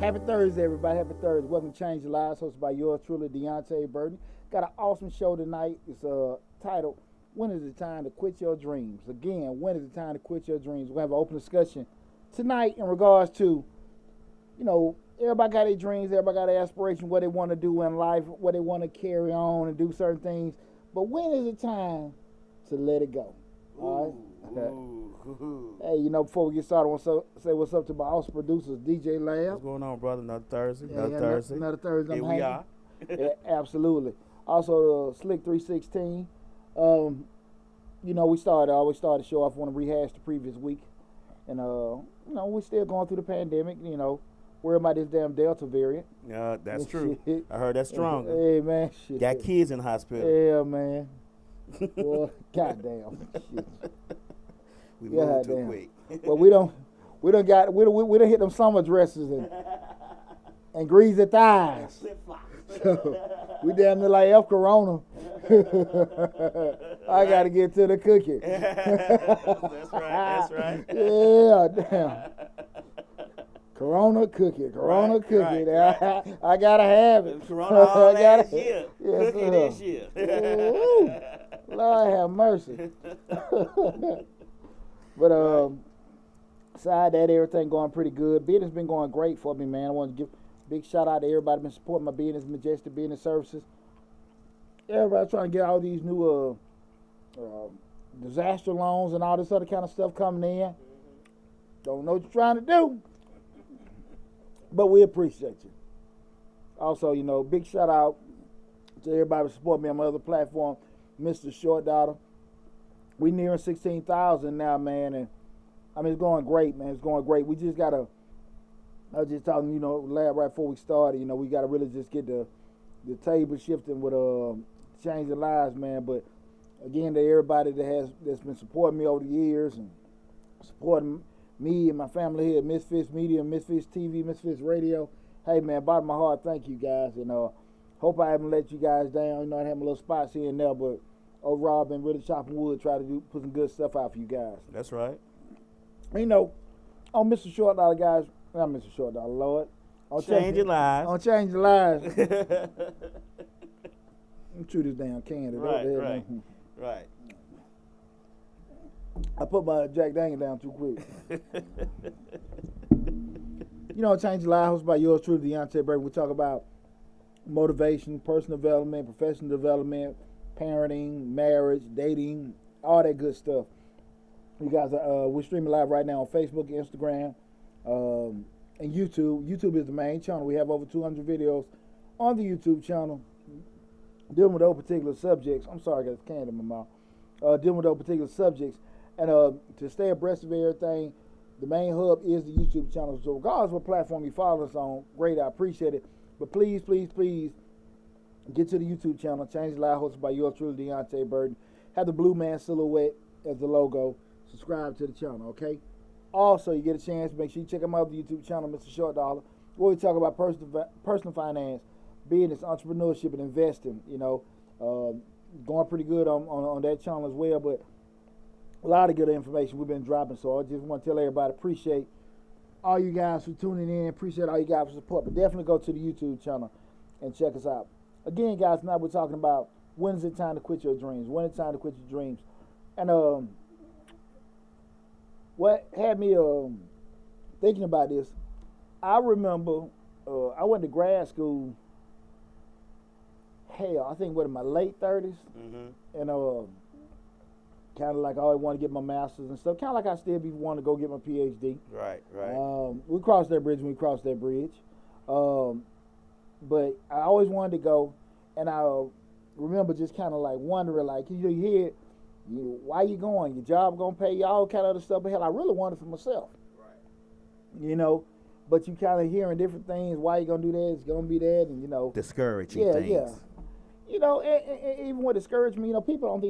Happy Thursday, everybody. Happy Thursday. Welcome to Change Your Lives, hosted by yours truly, Deonte Burden. Got an awesome show tonight. It's titled, When is it Time to Quit Your Dreams? Again, when is it time to quit your dreams? We'll have an open discussion tonight in regards to, everybody got their dreams, everybody got their aspirations, what they want to do in life, what they want to carry on and do certain things. But when is it time to let it go? All right? Hey, before we get started, I want to say what's up to my awesome producers, DJ Lab. What's going on, brother? Another Thursday. Another Thursday. Here we are. Yeah, absolutely. Also, Slick 316. We always start the show off. I want to rehash the previous week, and we're still going through the pandemic. Worry about this damn Delta variant. Yeah, that's true. I heard that's strong. Hey man, shit. Got kids in the hospital. Yeah, man. Boy, goddamn. Shit. We moved too quick. Well, we done hit them summer dresses and greasy thighs. So, we damn near like F Corona. I gotta get to the cookie. That's right. Yeah, damn. Corona cookie. Right. I gotta have it. Corona all last year. Yes, cookie this year. Lord have mercy. But aside that, everything going pretty good. Business been going great for me, man. I want to give a big shout out to everybody been supporting my business, Majestic Business Services. Everybody trying to get all these new disaster loans and all this other kind of stuff coming in. Don't know what you're trying to do, but we appreciate you. Also, big shout out to everybody who support me on my other platform, Mr. Short Dollar. We nearing 16,000 now, man, and it's going great, man. It's going great. We just gotta. I was just talking, lab right before we started. We gotta really just get the table shifting with changing lives, man. But again, to everybody that's been supporting me over the years and supporting me and my family here at Misfits Media, Misfits TV, Misfits Radio. Hey, man, bottom of my heart, thank you guys, and hope I haven't let you guys down. I had my little spots here and there, but overall, I've been really chopping wood, try to put some good stuff out for you guys. That's right. On Mr. Short Dollar, guys, not Mr. Short Dollar, Lord. Change your lives. On Change Your Lives. I'm chew this damn can. Right. I put my Jack Daniel down too quick. Change Your Lives, hosted by yours truly, Deonte Burden. We talk about motivation, personal development, professional development, parenting, marriage, dating, all that good stuff. You guys, we're streaming live right now on Facebook, Instagram, and YouTube. YouTube is the main channel. We have over 200 videos on the YouTube channel dealing with those particular subjects. I'm sorry, I got candy in my mouth. Dealing with those particular subjects. And to stay abreast of everything, the main hub is the YouTube channel. So regardless of what platform you follow us on, great, I appreciate it. But please, please, please, get to the YouTube channel, Change Your Life, hosted by yours truly, Deonte Burden. Have the blue man silhouette as the logo. Subscribe to the channel, okay? Also, you get a chance, make sure you check out my other YouTube channel, Mr. Short Dollar, where we talk about personal finance, business, entrepreneurship, and investing. Going pretty good on that channel as well, but a lot of good information we've been dropping. So I just want to tell everybody, appreciate all you guys for tuning in, appreciate all you guys for support, but definitely go to the YouTube channel and check us out. Again, guys, tonight we're talking about when is it time to quit your dreams? When is it time to quit your dreams? And what had me thinking about this, I remember I went to grad school, I think in my late 30s, and kind of like I always want to get my master's and stuff, kind of like I still be wanting to go get my PhD. Right. We crossed that bridge when we crossed that bridge. But I always wanted to go, and I remember just kind of like wondering, like, you hear, why you going? Your job gonna pay you, all kind of other stuff. But hell, I really wanted for myself. Right. But you kind of hearing different things. Why you gonna do that? It's gonna be that, and discouraging things. Yeah. And even what discouraged me, people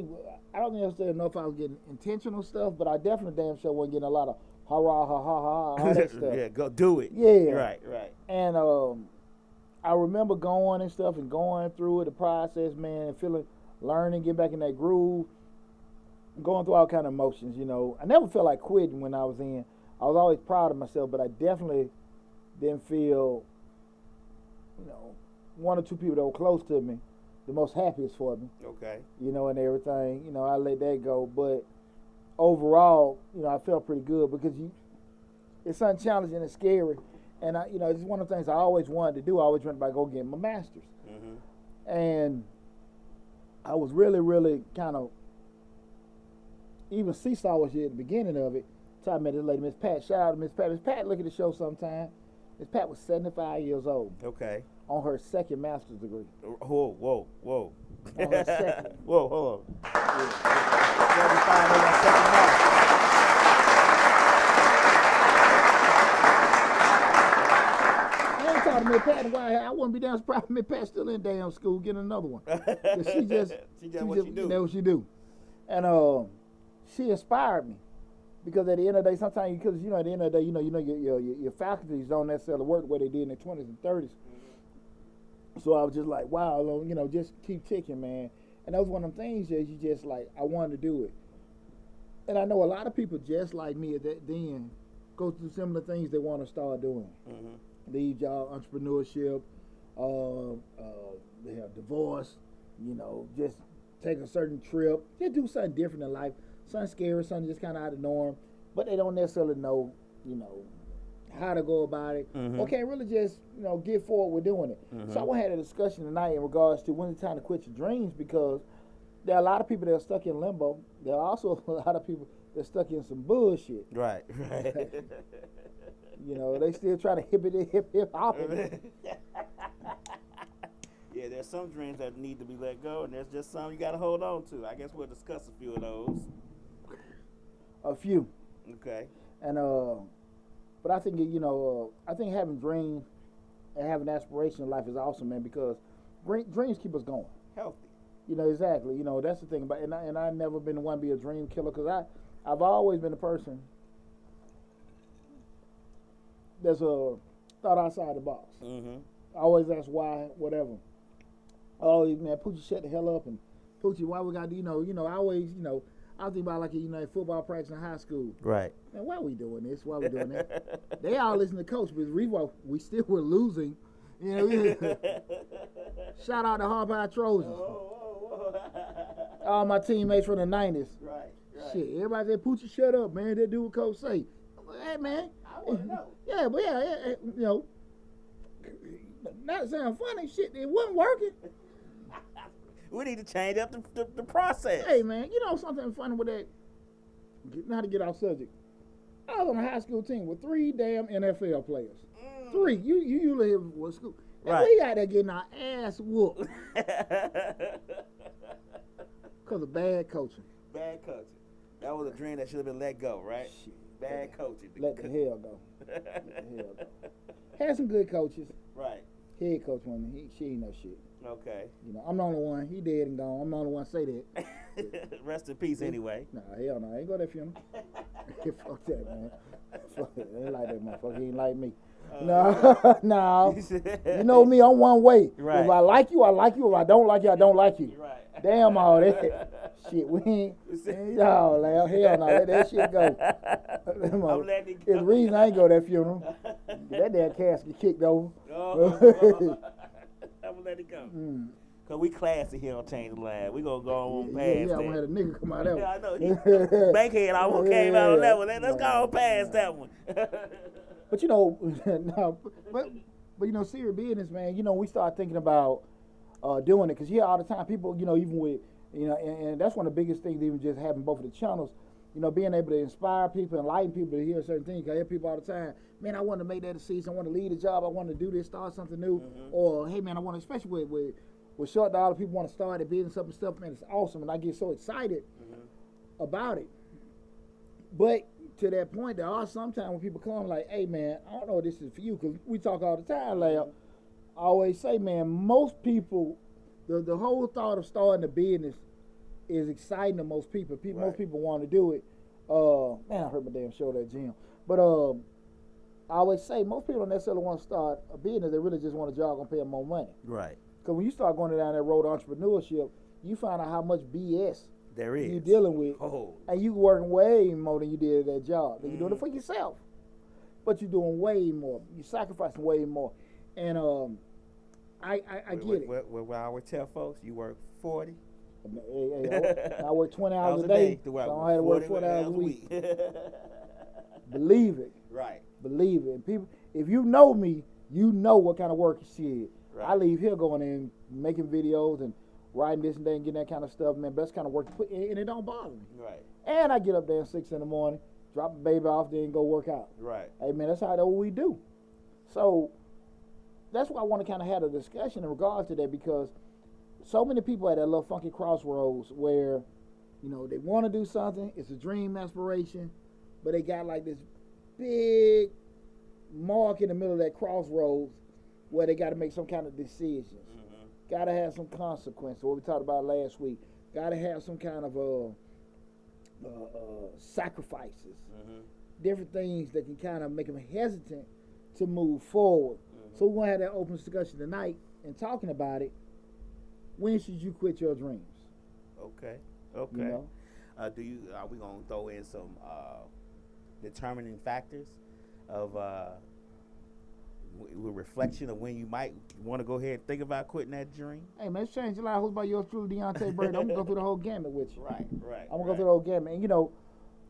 I don't necessarily know if I was getting intentional stuff, but I definitely damn sure wasn't getting a lot of hurrah, ha, ha, ha, all that stuff. Yeah, go do it. Yeah. Right. And I remember going and stuff and going through it, the process, man, and feeling, learning, getting back in that groove, going through all kind of emotions, I never felt like quitting when I was in. I was always proud of myself, but I definitely then feel, one or two people that were close to me, the most happiest for me. Okay. And everything. I let that go. But overall, I felt pretty good because it's something challenging and scary. And it's one of the things I always wanted to do. I always wanted to go get my master's. Mm-hmm. And I was really, really kind of even seesaw was here at the beginning of it. So I met this lady, Miss Pat. Shout out to Miss Pat. Miss Pat, look at the show sometime. Miss Pat was 75 years old. Okay. On her second master's degree. Whoa. On her second. Whoa, hold on. Yeah. 75 on her second master's. I ain't talking to Miss Pat in a while. I wouldn't be damn surprised if Miss Pat still in damn school getting another one. She just what she do. That's what she do. And she inspired me. Because at the end of the day, sometimes, at the end of the day, your faculties don't necessarily work the way they did in their 20s and 30s. Mm-hmm. So I was just like, wow, just keep ticking, man. And that was one of them things that you just like, I wanted to do it. And I know a lot of people just like me at that then go through similar things they want to start doing. Mm-hmm. Leave job, entrepreneurship, they have divorce, just take a certain trip, just do something different in life. Something scary, something just kind of out of the norm, but they don't necessarily know, how to go about it, mm-hmm. or can't really just, get forward with doing it. Mm-hmm. So I had a discussion tonight in regards to when it's time to quit your dreams, because there are a lot of people that are stuck in limbo. There are also a lot of people that are stuck in some bullshit. Right. They still try to hip hop. Yeah, there's some dreams that need to be let go, and there's just some you got to hold on to. I guess we'll discuss a few of those. A few. Okay. And but I think I think having dreams and having aspiration in life is awesome, man, because dreams keep us going. Healthy. Exactly. That's the thing about, and I've never been the one to be a dream killer, because I've always been a person that's thought outside the box. Mm-hmm. I always ask why, whatever. Oh, man, Poochie, shut the hell up, and Poochie, why we got to, I always, I think about like a football practice in high school. Right. Man, why are we doing this? Why are we doing that? They all listen to coach, but we still were losing. Shout out to Hard Trojans. All my teammates from the 90s. Right. Shit, everybody said, Poochie, shut up, man. They do what coach say. Hey, man. I want to know. Yeah, but not sound funny, shit, it wasn't working. We need to change up the process. Hey, man, something funny with that, not to get off subject. I was on a high school team with 3 damn NFL players. 3. You usually have what school. And right. We out there getting our ass whooped. Because of bad coaching. Bad coaching. That was a dream that should have been let go, right? Shit. Bad coaching. Let the hell go. Had some good coaches. Right. Head coach one, she ain't no shit. Okay. I'm the only one. He dead and gone. I'm the only one say that. Rest in peace, anyway. Nah, hell no. I ain't go to that funeral. Fuck that, man. Fuck it. I ain't like that motherfucker. He ain't like me. No. You know me, I'm one way. Right. If I like you, I like you. If I don't like you, I don't like you. Right. Damn all that. Shit, we ain't. No, hell no. Let that shit go. I'm letting it go. It's the reason I ain't go to that funeral. That damn casket kicked over. I'm going to let it go. Because we classy here on Change the Line. We going to go on past that. Yeah, I'm going to have a nigga come out that one. Yeah, I know. Bankhead almost came out on that one. Let's go on past that one. But no, but serious business, man. We start thinking about doing it, because you hear all the time people, even with, and that's one of the biggest things, even just having both of the channels, being able to inspire people, enlighten people to hear certain things. I hear people all the time, man, I want to make that decision, I want to lead a job, I want to do this, start something new, or hey, man, I want to, especially with short dollar, people want to start a business up and stuff, man, it's awesome, and I get so excited about it. But to that point, there are sometimes when people come like, hey, man, I don't know if this is for you, because we talk all the time, Lab. I always say, man, most people, the whole thought of starting a business is exciting to most people. Right. Most people want to do it. Man, I heard my damn show at that gym. But I always say, most people don't necessarily want to start a business. They really just want a job and pay them more money. Right. Because when you start going down that road of entrepreneurship, you find out how much BS there is. you're dealing with. Oh. And you working way more than you did at that job. You're doing it for yourself. but you're doing way more. You're sacrificing way more. And I get it. What I would tell folks, you work 40. I work 20 hours a day. So I don't have to work 40 hours a week. Believe it. Right. Believe it. And people, if you know me, you know what kind of work shit. Right. I leave here going in, making videos and writing this and that and getting that kind of stuff, man. Best kind of work, and it don't bother me. Right. And I get up there at 6 in the morning, drop the baby off, then go work out. Right. Hey, man, that's what we do. So that's why I want to kind of have a discussion in regards to that, because so many people at that little funky crossroads where, you know, they want to do something, it's a dream aspiration, but they got like this big mark in the middle of that crossroads where they got to make some kind of decisions. Mm-hmm. Got to have some consequences, what we talked about last week. Got to have some kind of sacrifices, different things that can kind of make them hesitant to move forward. Mm-hmm. So we're going to have that open discussion tonight and talking about it. When should you quit your dreams? Okay. You know? Are we going to throw in some determining factors of reflection of when you might want to go ahead and think about quitting that dream? Hey, man, let's change your life. Who's by yours truly, Deonte Burden? I'm going to go through the whole gamut with you. Right. I'm going to go through the whole gamut. And, you know,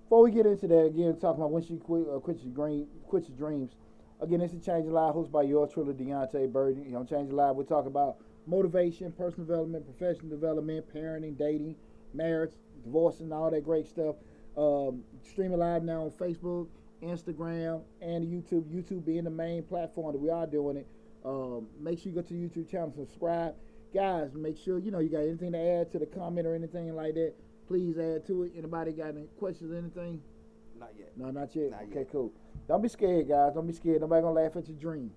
before we get into that, again, talking about when you quit your dreams, again, this is Change Your Life, hosted by yours truly, Deonte Burden. You know, Change Your Life, we're talking about motivation, personal development, professional development, parenting, dating, marriage, divorcing, all that great stuff. Streaming live now on Facebook, Instagram, and YouTube. YouTube being the main platform that we are doing it. Make sure you go to the YouTube channel, subscribe. Guys, make sure, you know, you got anything to add to the comment or anything like that, please add to it. Anybody got any questions or anything? Not yet. No, not yet. Not okay, yet. Cool. Don't be scared, guys. Don't be scared. Nobody gonna laugh at your dream.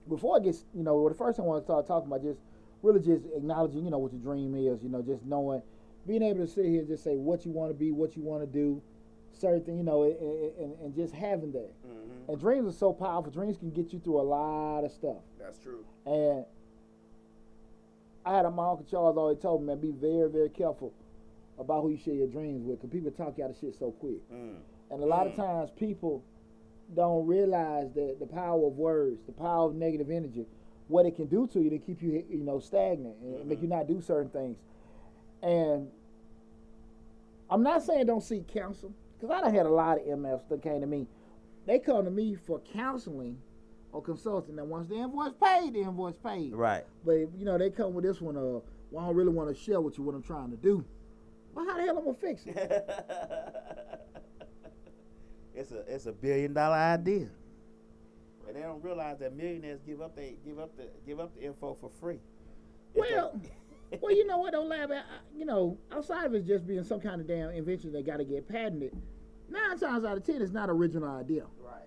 Before I get, you know, the first thing I want to start talking about, just really just acknowledging, you know, what your dream is, you know, just knowing, being able to sit here and just say what you want to be, what you want to do, certain things, you know, and just having that. Mm-hmm. And dreams are so powerful. Dreams can get you through a lot of stuff. That's true. And I had my Uncle Charles always told me, man, be very, very careful about who you share your dreams with, because people talk you out of shit so quick. And a lot of times people don't realize that the power of words, the power of negative energy, what it can do to you to keep you, you know, stagnant and make you not do certain things. And I'm not saying don't seek counsel, because I done had a lot of MFs that came to me. They come to me for counseling or consulting. Now, once the invoice paid, the invoice paid. Right. But, you know, they come with this one, well, I don't really want to share with you what I'm trying to do. Well, how the hell am I going to fix it? It's a $1 billion idea, and they don't realize that millionaires give up the info for free. Well, you know what? Don't laugh at. You know, outside of it just being some kind of damn invention that got to get patented, 9 times out of 10, it's not an original idea. Right.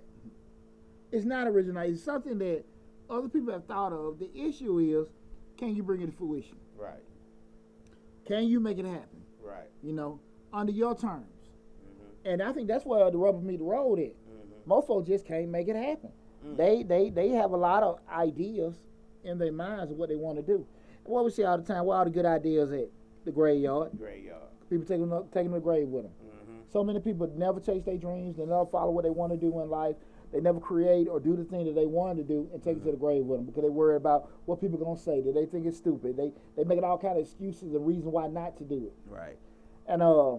It's not original. It's something that other people have thought of. The issue is, can you bring it to fruition? Right. Can you make it happen? Right. You know, under your terms. And I think that's where the rubber meet the road at. Most folks just can't make it happen. They have a lot of ideas in their minds of what they want to do. And what we see all the time, where all the good ideas at? The graveyard. People taking them to the grave with them. So many people never chase their dreams. They never follow what they want to do in life. They never create or do the thing that they wanted to do and take it to the grave with them, because they worry about what people are going to say, that they think it's stupid. They making all kind of excuses and reasons why not to do it. Right. And I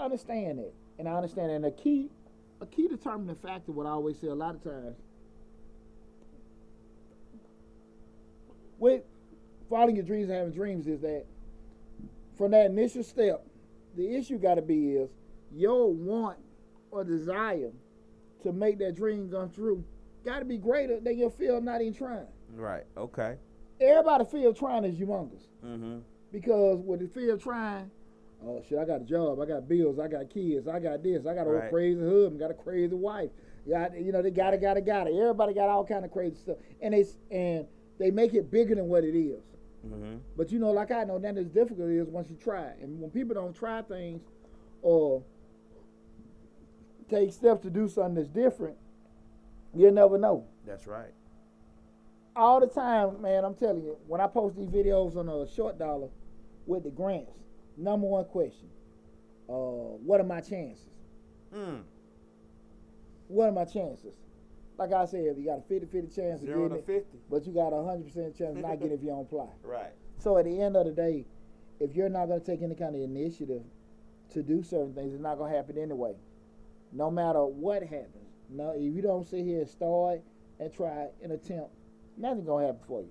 understand that. And a key determining factor, what I always say a lot of times, with following your dreams and having dreams, is that from that initial step, the issue got to be is your want or desire to make that dream come true got to be greater than your fear of not even trying. Right. Okay. Everybody fear of trying is humongous. Because with the fear of trying, oh shit, I got a job, I got bills, I got kids, I got this, I got a crazy husband, got a crazy wife. Yeah, you know, they got it. Everybody got all kind of crazy stuff. And they make it bigger than what it is. But you know, like I know, then as difficult it is once you try. And when people don't try things or take steps to do something that's different, you'll never know. That's right. All the time, man, I'm telling you, when I post these videos on a Short Dollar with the grants, number one question, what are my chances? what are my chances? Like I said, you got a 50-50 chance of 0 getting to it, 50. but you got a 100% chance of not getting it if you don't apply. Right. So at the end of the day, if you're not going to take any kind of initiative to do certain things, it's not going to happen anyway. No matter what happens. No, if you don't sit here and start and try and attempt, nothing's going to happen for you.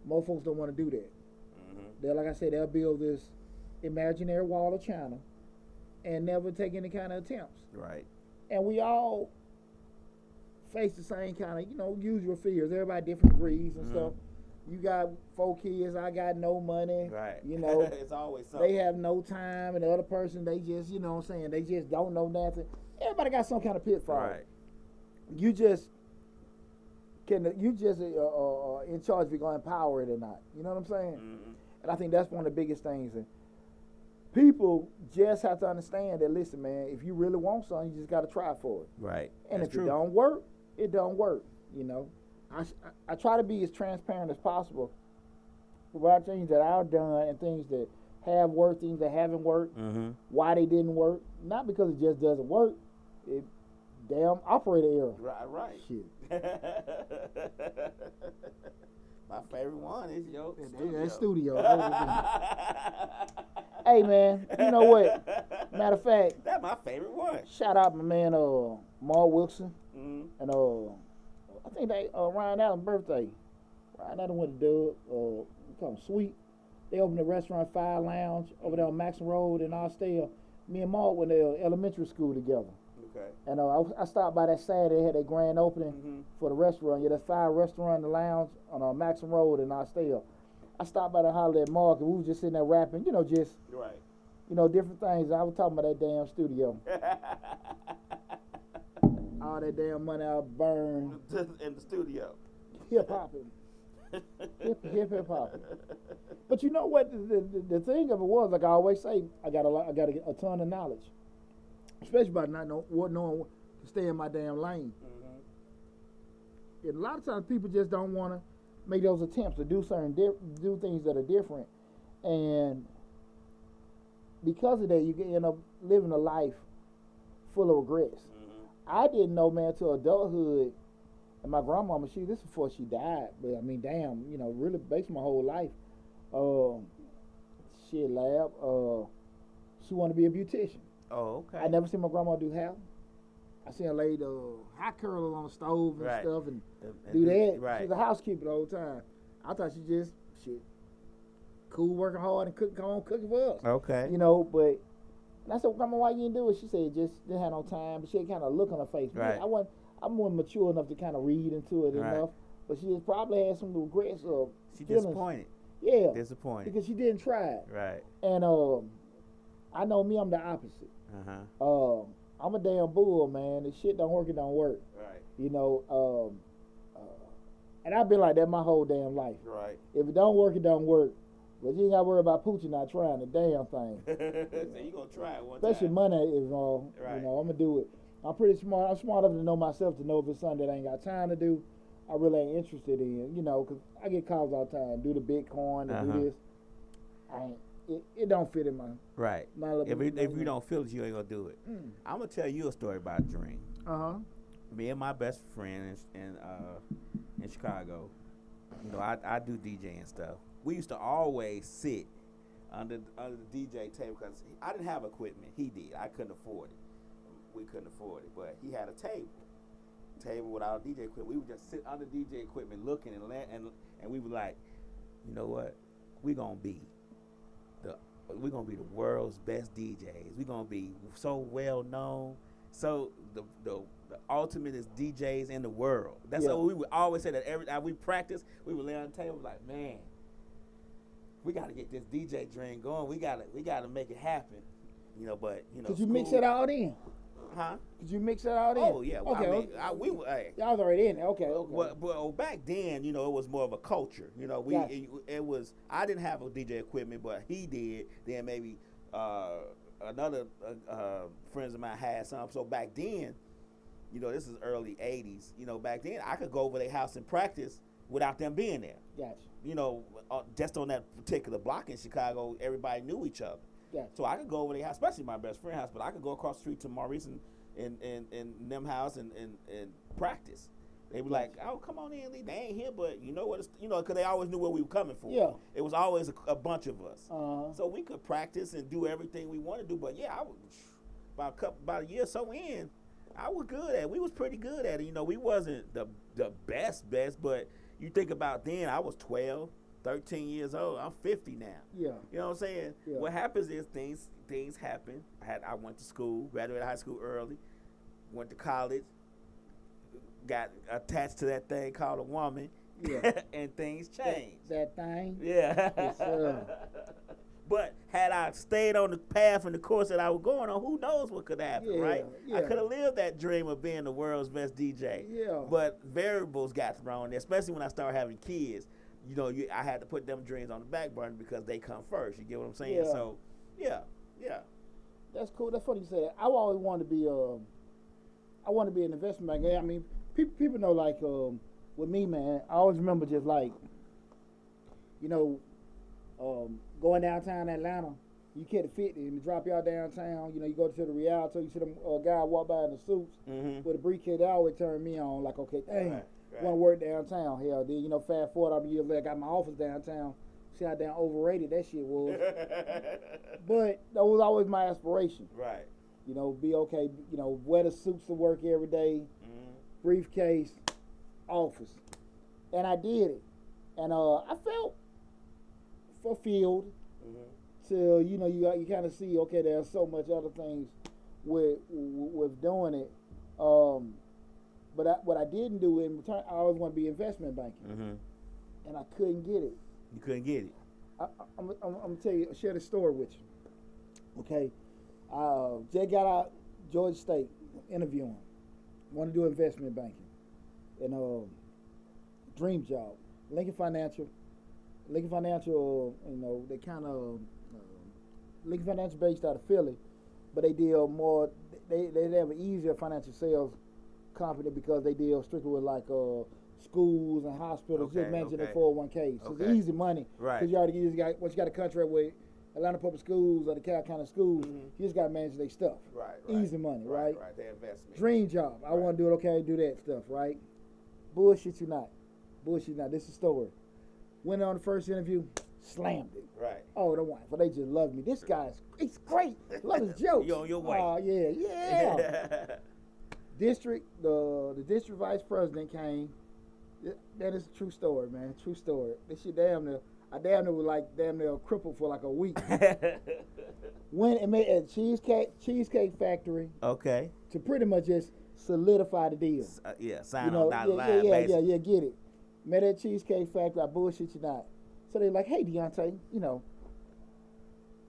Most folks don't want to do that. They're, like I said, they'll build this imaginary wall of China and never take any kind of attempts. Right. And we all face the same kind of, usual fears. Everybody different degrees and stuff. You got 4 kids, I got no money. Right. It's always something. They have no time, and the other person, they just, they just don't know nothing. Everybody got some kind of pitfall. Right. You just in charge if you're going to empower it or not. You know what I'm saying? Mm-hmm. And I think that's one of the biggest things. And people just have to understand that, listen, man, if you really want something, you just got to try for it. Right. And That's if true. it don't work, it don't work, I try to be as transparent as possible about things that I've done and things that have worked, things that haven't worked, why they didn't work. Not because it just doesn't work. It damn operator error. Right. Shit. My favorite one is your That studio. Hey, man, you know what? Matter of fact, that's my favorite one. shout out my man Mark Wilson. Mm-hmm. And I think they Ryan Allen's birthday. Ryan Allen went to do we call him Sweet. They opened a restaurant, Fire Lounge, over there on Maxon Road in Austell. Me and Mark went to elementary school together. Okay. And I stopped by that Saturday. They had a grand opening for the restaurant. Yeah, that's Fire Restaurant and Lounge on Maxon Road in Austell. I stopped by the holiday at Mark, and we was just sitting there rapping, just right. Different things. I was talking about that damn studio. All that damn money I burned in the studio. Hip hopping. hip hopping. But you know what? The thing of it was, like I always say, I got a ton of knowledge, especially about not knowing to stay in my damn lane. And a lot of times people just don't want to make those attempts to do do things that are different, and because of that, you can end up living a life full of regrets. I didn't know, man, till adulthood. And my grandmama, this before she died, but I mean, damn, really based my whole life. She wanted to be a beautician. Oh, okay. I never seen my grandma do hair. I seen her lay the hot curlers on the stove and stuff and do that. Right. She's a housekeeper the whole time. I thought she just cool, working hard and cooking for us. Okay. But and I said, Grandma, why you didn't do it? She said, just didn't have no time. But she had kind of look on her face. Right. I'm more mature enough to kind of read into it enough. But she just probably had some regrets or She feelings. disappointed. Yeah. Disappointed. Because she didn't try it. Right. And I know me, I'm the opposite. I'm a damn bull, man. If shit don't work, it don't work. Right. And I've been like that my whole damn life. Right. If it don't work, it don't work. But you ain't got to worry about Poochie not trying the damn thing. So you gonna try it one Especially time. money involved. Right. I'm gonna do it. I'm pretty smart. I'm smart enough to know myself to know if it's something that I ain't got time to do, I really ain't interested in. Because I get calls all the time. Do the Bitcoin and do this. It don't fit in my Right. My little, If you don't feel it, you ain't gonna do it. I'm gonna tell you a story about a dream. Me and my best friend in Chicago, I do DJ and stuff. We used to always sit under the DJ table because I didn't have equipment. He did. I couldn't afford it. We couldn't afford it, but he had a table without DJ equipment. We would just sit under DJ equipment looking and we were like, you know what? We're gonna be the world's best DJs. We're gonna be so well known. So the ultimate is DJs in the world. That's what we would always say. That every time we practice, we would lay on the table like, man, we got to get this DJ dream going. We gotta make it happen. Could you mix it all in? Huh? Could you mix it all in? Oh yeah. Okay. Y'all was already in there. Okay. Well, back then, it was more of a culture. It was. I didn't have a DJ equipment, but he did. Then maybe another friends of mine had some. So back then, this is early '80s. Back then I could go over their house and practice without them being there. Gotcha. Just on that particular block in Chicago, everybody knew each other. Gotcha. So I could go over their house, especially my best friend's house, but I could go across the street to Maurice in them house and practice. They be like, oh, come on in, Lee. They ain't here, but you know what? Because they always knew where we were coming from. Yeah. It was always a bunch of us. So we could practice and do everything we want to do. But yeah, I was about a year or so in, I was good at it. We was pretty good at it. We wasn't the best, but you think about then, I was 12, 13 years old. I'm 50 now. Yeah. You know what I'm saying? Yeah. What happens is things happen. I went to school, graduated high school early, went to college, got attached to that thing called a woman, and things changed. That thing? Yeah. Yes, sir. But had I stayed on the path and the course that I was going on, who knows what could happen, right? Yeah. I could have lived that dream of being the world's best DJ. Yeah. But variables got thrown there, especially when I started having kids. I had to put them dreams on the back burner because they come first. You get what I'm saying? Yeah. So, yeah. That's cool. That's funny you say that. I always wanted to be an investment banker. I mean, people know, like, with me, man, I always remember just like, going downtown Atlanta, you catch a 50 and drop y'all downtown. You go to the Rialto, you see them guy walk by in the suits with a briefcase. They always turn me on, like, okay, dang, Right. want to work downtown. Hell, then, fast forward, I'll be years later, I got my office downtown. See how damn overrated that shit was. But that was always my aspiration. Right. Be okay, wear the suits to work every day, briefcase, office. And I did it. And I felt fulfilled till, you kind of see, okay, there's so much other things with doing it. But what I didn't do in return, I always want to be investment banking. And I couldn't get it. You couldn't get it. I'm gonna tell you, share the story with you. Okay, Jay got out Georgia State interviewing, wanted to do investment banking, and dream job. Lincoln Financial, they kind of Lincoln Financial based out of Philly, but they deal more. They have an easier financial sales company because they deal strictly with like schools and hospitals, just managing their 401k. So it's easy money. Right. Because once you got a contract with Atlanta Public Schools or the Cal County Schools, you just got to manage their stuff. Right. Easy money, right? Right, their investment. Dream job. I want to do it, okay, do that stuff, right? Bullshit you not. This is the story. Went on the first interview, slammed it. Right. Oh, the wife. Well, they just love me. This he's great. Love his jokes. You on your way. Oh, yeah. The district vice president came. That is a true story, man. True story. This shit I damn near crippled for like a week. Went and made a cheesecake factory. Okay. To pretty much just solidify the deal. Sign on that line. Yeah, get it. Met at Cheesecake Factory. I bullshit you not. So they like, hey, Deonte,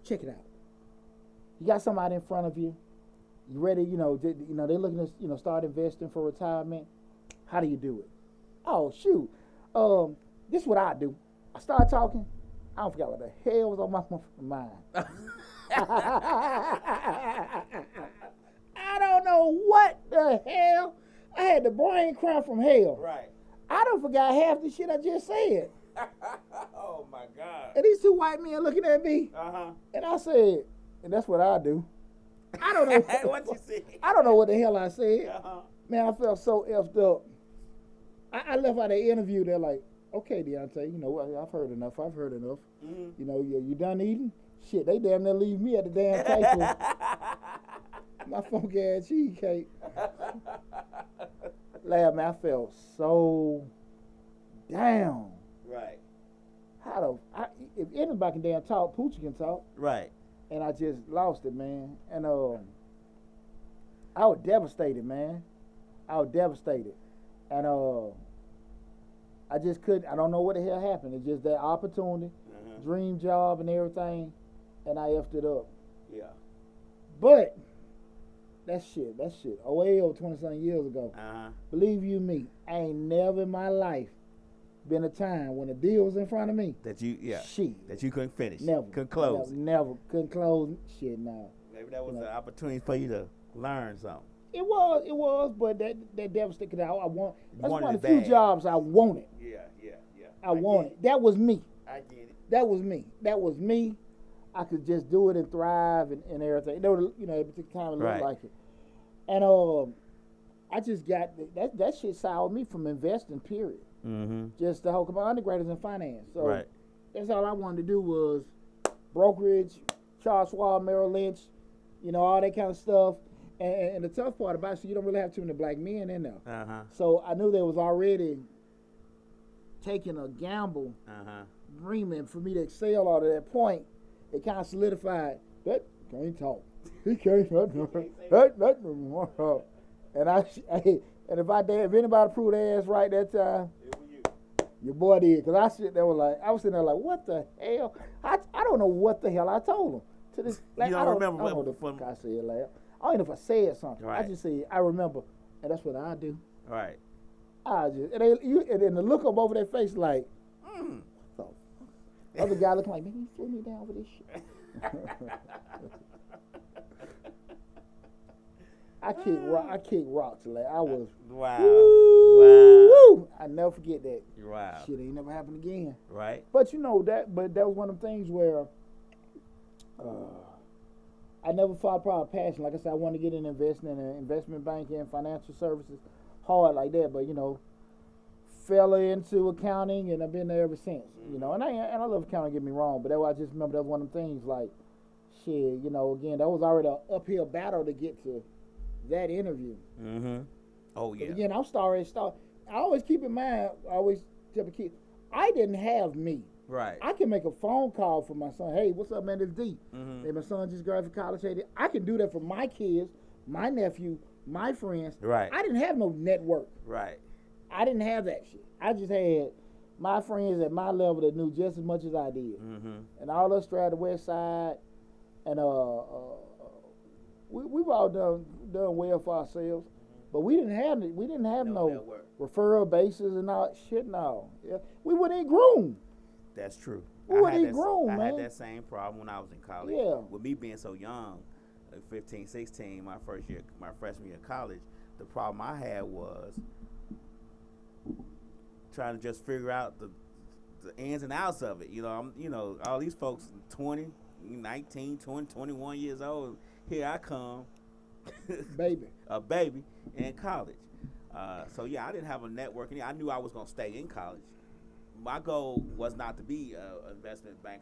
check it out. You got somebody in front of you. You ready? They looking to start investing for retirement. How do you do it? Oh shoot. This is what I do. I start talking. I don't forget what the hell was on my mind. I don't know what the hell. I had the brain cramp from hell. Right. I done forgot half the shit I just said. Oh my God. And these two white men looking at me. And I said, and that's what I do. I don't know. What you said? I don't know what the hell I said. Man, I felt so effed up. I left out the interview. They're like, okay, Deonte, I've heard enough. You done eating? Shit, they damn near leave me at the damn table. My funky ass cheesecake. Man, I felt so down. Right. If anybody can damn talk, Poochie can talk. Right. And I just lost it, man. And I was devastated, man. And I just couldn't. I don't know what the hell happened. It's just that opportunity, dream job, and everything, and I effed it up. Yeah. But that shit. Way over 20-something years ago. Believe you me, I ain't never in my life been a time when a deal was in front of me that you couldn't finish. Never. Couldn't close. Never. Couldn't close. Shit, no. Maybe that was an opportunity for you to learn something. It was, but that devastated. That's one of the few bad. jobs I wanted. Yeah. I wanted. That was me. I get it. That was me. I could just do it and thrive and everything. At a particular time it looked like it. And I just got that shit soured me from investing. Period. Mm-hmm. Just the whole. My undergrad is in finance, so Right. that's all I wanted to do was brokerage, Charles Schwab, Merrill Lynch, all that kind of stuff. And the tough part about it, so you don't really have too many black men in there. Uh-huh. So I knew they was already taking a gamble, dreaming for me to excel out of that point. It kind of solidified that can't talk. He can't that. And if anybody proved their ass right that time, your boy did. Cause I was sitting there like, what the hell? I don't know what the hell I told him. To this, like, you don't remember I don't know what the fuck I said. Like, I don't know if I said something. Right. I just said I remember, and that's what I do. Right. And then the look up over their face like, what the other guy looking like, man, you threw me down with this shit. I kicked rocks. Like I was. Wow. Woo! I never forget that. Wow. Shit ain't never happened again. Right. But that was one of the things where I never fought for a passion. Like I said, I wanted to get in investing in investment banking and financial services, hard like that. But fell into accounting, and I've been there ever since. And I love accounting. Don't get me wrong, but I just remember that was one of the things. Like, shit, again, that was already an uphill battle to get to that interview. Mm-hmm. Oh yeah. But again, I always keep in mind. I always tell the kids, I didn't have me. Right. I can make a phone call for my son. Hey, what's up, man? It's D. Mm-hmm. Hey, my son just graduated from college. Hey, I can do that for my kids, my nephew, my friends. Right. I didn't have no network. Right. I didn't have that shit. I just had my friends at my level that knew just as much as I did. Mm-hmm. And all us straight out the west side. And we've all done well for ourselves. But we didn't have no network. Referral bases and all shit. No. Yeah. We wouldn't even groom. That's true. I had that same problem when I was in college. Yeah. With me being so young, 15, 16, my freshman year of college, the problem I had was trying to just figure out the ins and outs of it. All these folks 20, 19, 20, 21 years old. Here I come. A baby in college. So yeah, I didn't have a network. I knew I was going to stay in college. My goal was not to be an investment bank.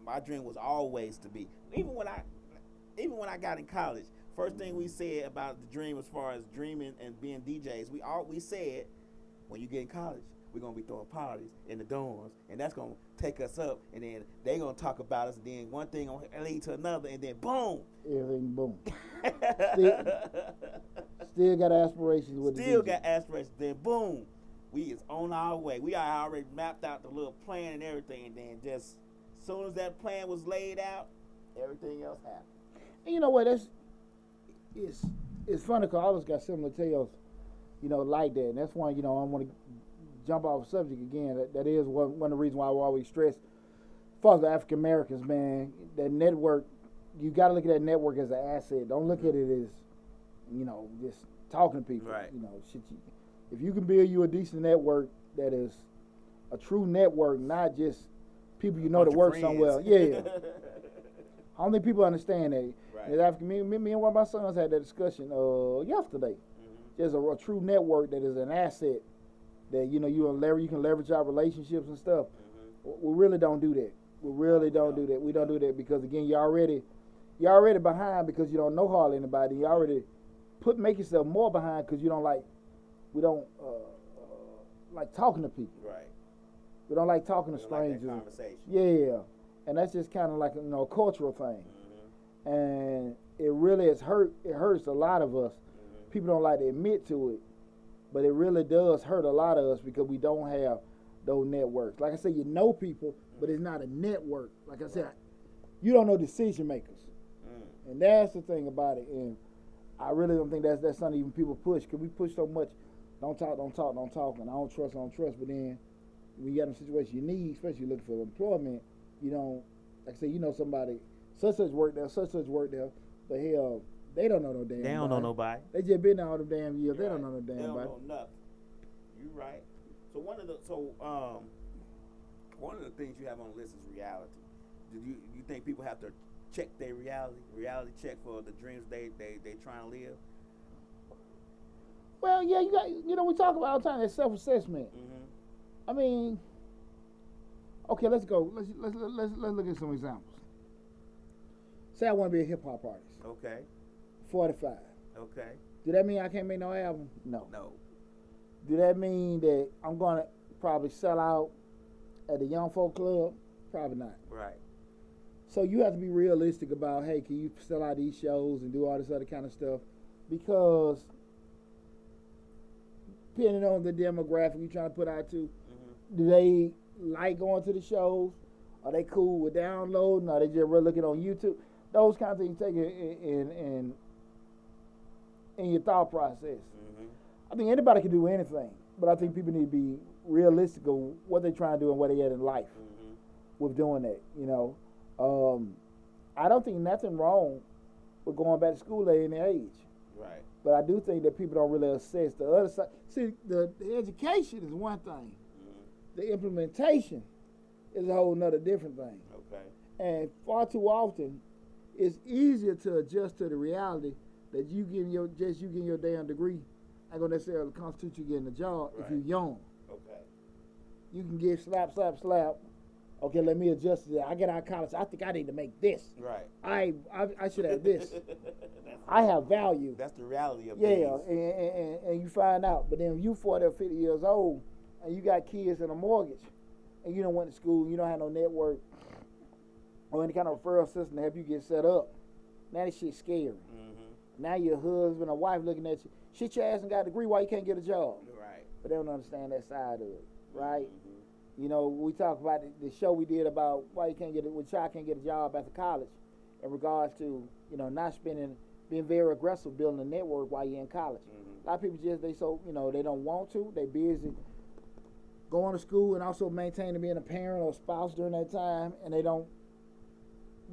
My dream was always to be. Even when I got in college, first thing we said about the dream as far as dreaming and being DJs, we said, when you get in college, we're going to be throwing parties in the dorms, and that's going to take us up, and then they're going to talk about us, and then one thing going to lead to another, and then boom. Everything boom. Still got aspirations with Still got aspirations, then boom. We is on our way. We already mapped out the little plan and everything, and then just as soon as that plan was laid out, everything else happened. And you know what? It's funny because all of us got similar tales, like that. And that's why, I want to jump off the subject again. That is one of the reasons why I always stress, for the African Americans, man, that network, you got to look at that network as an asset. Don't look at it as, just talking to people. Right. If you can build you a decent network that is a true network, not just people that work somewhere. Yeah. I don't think people understand that. Right. Me and one of my sons had that discussion yesterday. Mm-hmm. There's a true network that is an asset that you can leverage our relationships and stuff. Mm-hmm. We really don't do that. We don't do that because again, you're already behind because you don't know hardly anybody. You already make yourself more behind because we don't like talking to people. Right. We don't like talking to strangers. Like that conversation. Yeah. And that's just kind of like a cultural thing. Mm-hmm. And it really it hurts a lot of us. Mm-hmm. People don't like to admit to it, but it really does hurt a lot of us because we don't have those networks. Like I said, you know people, but it's not a network. Like I said, you don't know decision makers. Mm. And that's the thing about it. And I really don't think that's something even people push because we push so much. Don't talk, and I don't trust. But then when you got in a situation you need, especially looking for employment, you don't, like I say, somebody, such work there, but hell, they don't know no damn. They don't know nobody. They just been there all the damn years. They Right. don't know no damn. They don't body. know nothing. You right. So one of the things you have on the list is reality. Do you think people have to check their reality check for the dreams they trying to live? Well, yeah, we talk about all the time that self-assessment. Mm-hmm. I mean, okay, let's go. Let's look at some examples. Say I want to be a hip hop artist. Okay. 45. Okay. Do that mean I can't make no album? No. No. Do that mean that I'm gonna probably sell out at the Young Folk Club? Probably not. Right. So you have to be realistic about, hey, can you sell out these shows and do all this other kind of stuff? Because depending on the demographic you're trying to put out to, do they like going to the shows? Are they cool with downloading? Are they just really looking on YouTube? Those kind of things take it in your thought process. I think anybody can do anything, but I think people need to be realistic of what they're trying to do and where they at in life with doing that. You know, I don't think nothing wrong with going back to school at any age. Right. But I do think that people don't really assess the other side. See, the education is one thing. The implementation is a whole nother different thing. Okay. And far too often, it's easier to adjust to the reality that you getting your damn degree ain't gonna necessarily constitute you getting a job if you're young. Okay. You can get slap. Okay, let me adjust to that. I get out of college. I think I need to make this. Right. I should have this. I have value. That's the reality of things. And you find out. But then you 40 or 50 years old and you got kids and a mortgage and you don't went to school, you don't have no network or any kind of referral system to help you get set up. Now this shit's scary. Now your husband or wife looking at you, shit your ass and got a degree, why you can't get a job? Right. But they don't understand that side of it, right? You know, we talk about the show we did about why you can't get when child can't get a job after college in regards to, you know, not being very aggressive building a network while you're in college. A lot of people they don't want to, they busy going to school and also maintaining being a parent or a spouse during that time, and they don't,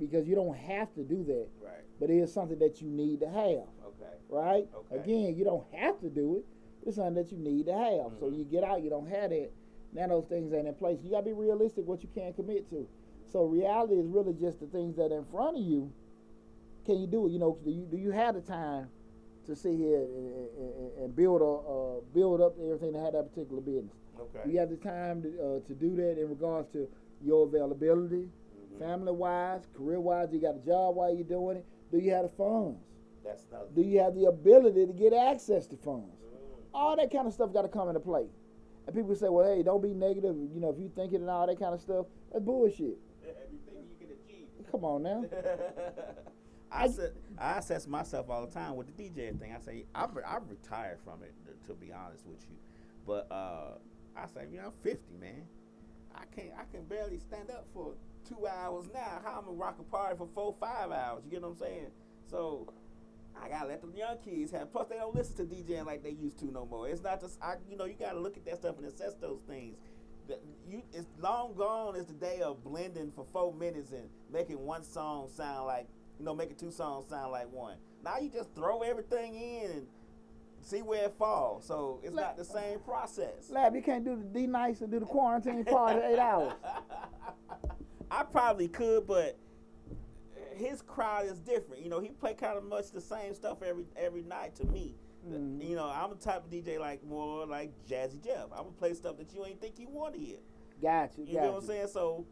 because you don't have to do that. Right. But it is something that you need to have. Okay. Right? Okay. Again, you don't have to do it. It's something that you need to have. So you get out, you don't have that. Now those things ain't in place. You gotta be realistic what you can commit to. So reality is really just the things that are in front of you. Can you do it? You know, do you have the time to sit here and build up everything to have that particular business? Okay. Do you have the time to do that in regards to your availability, family-wise, career-wise? You got a job while you're doing it? Do you have the funds? Do you have the ability to get access to funds? All that kind of stuff got to come into play. And people say, well, hey, don't be negative. You know, if you think it and all that kind of stuff, that's bullshit. Everything you can achieve. Come on now. I assess myself all the time with the DJing thing. I say, I've retired from it, to be honest with you. But I say, I'm 50, man. I can barely stand up for 2 hours now. How I'm going to rock a party for 4, 5 hours? You get what I'm saying? So I gotta let them young kids have. Plus, they don't listen to DJing like they used to no more. It's not just you gotta look at that stuff and assess those things. It's long gone is the day of blending for 4 minutes and making one song sound like making 2 songs sound like one. Now you just throw everything in and see where it falls. So it's not the same process. Lab, you can't do the D-Nice and do the quarantine party 8 hours. I probably could, but his crowd is different. He play kind of much the same stuff every night to me. I'm the type of DJ more like Jazzy Jeff. I'm gonna play stuff that you ain't think you want to hear. Gotcha. You know what I'm saying? So,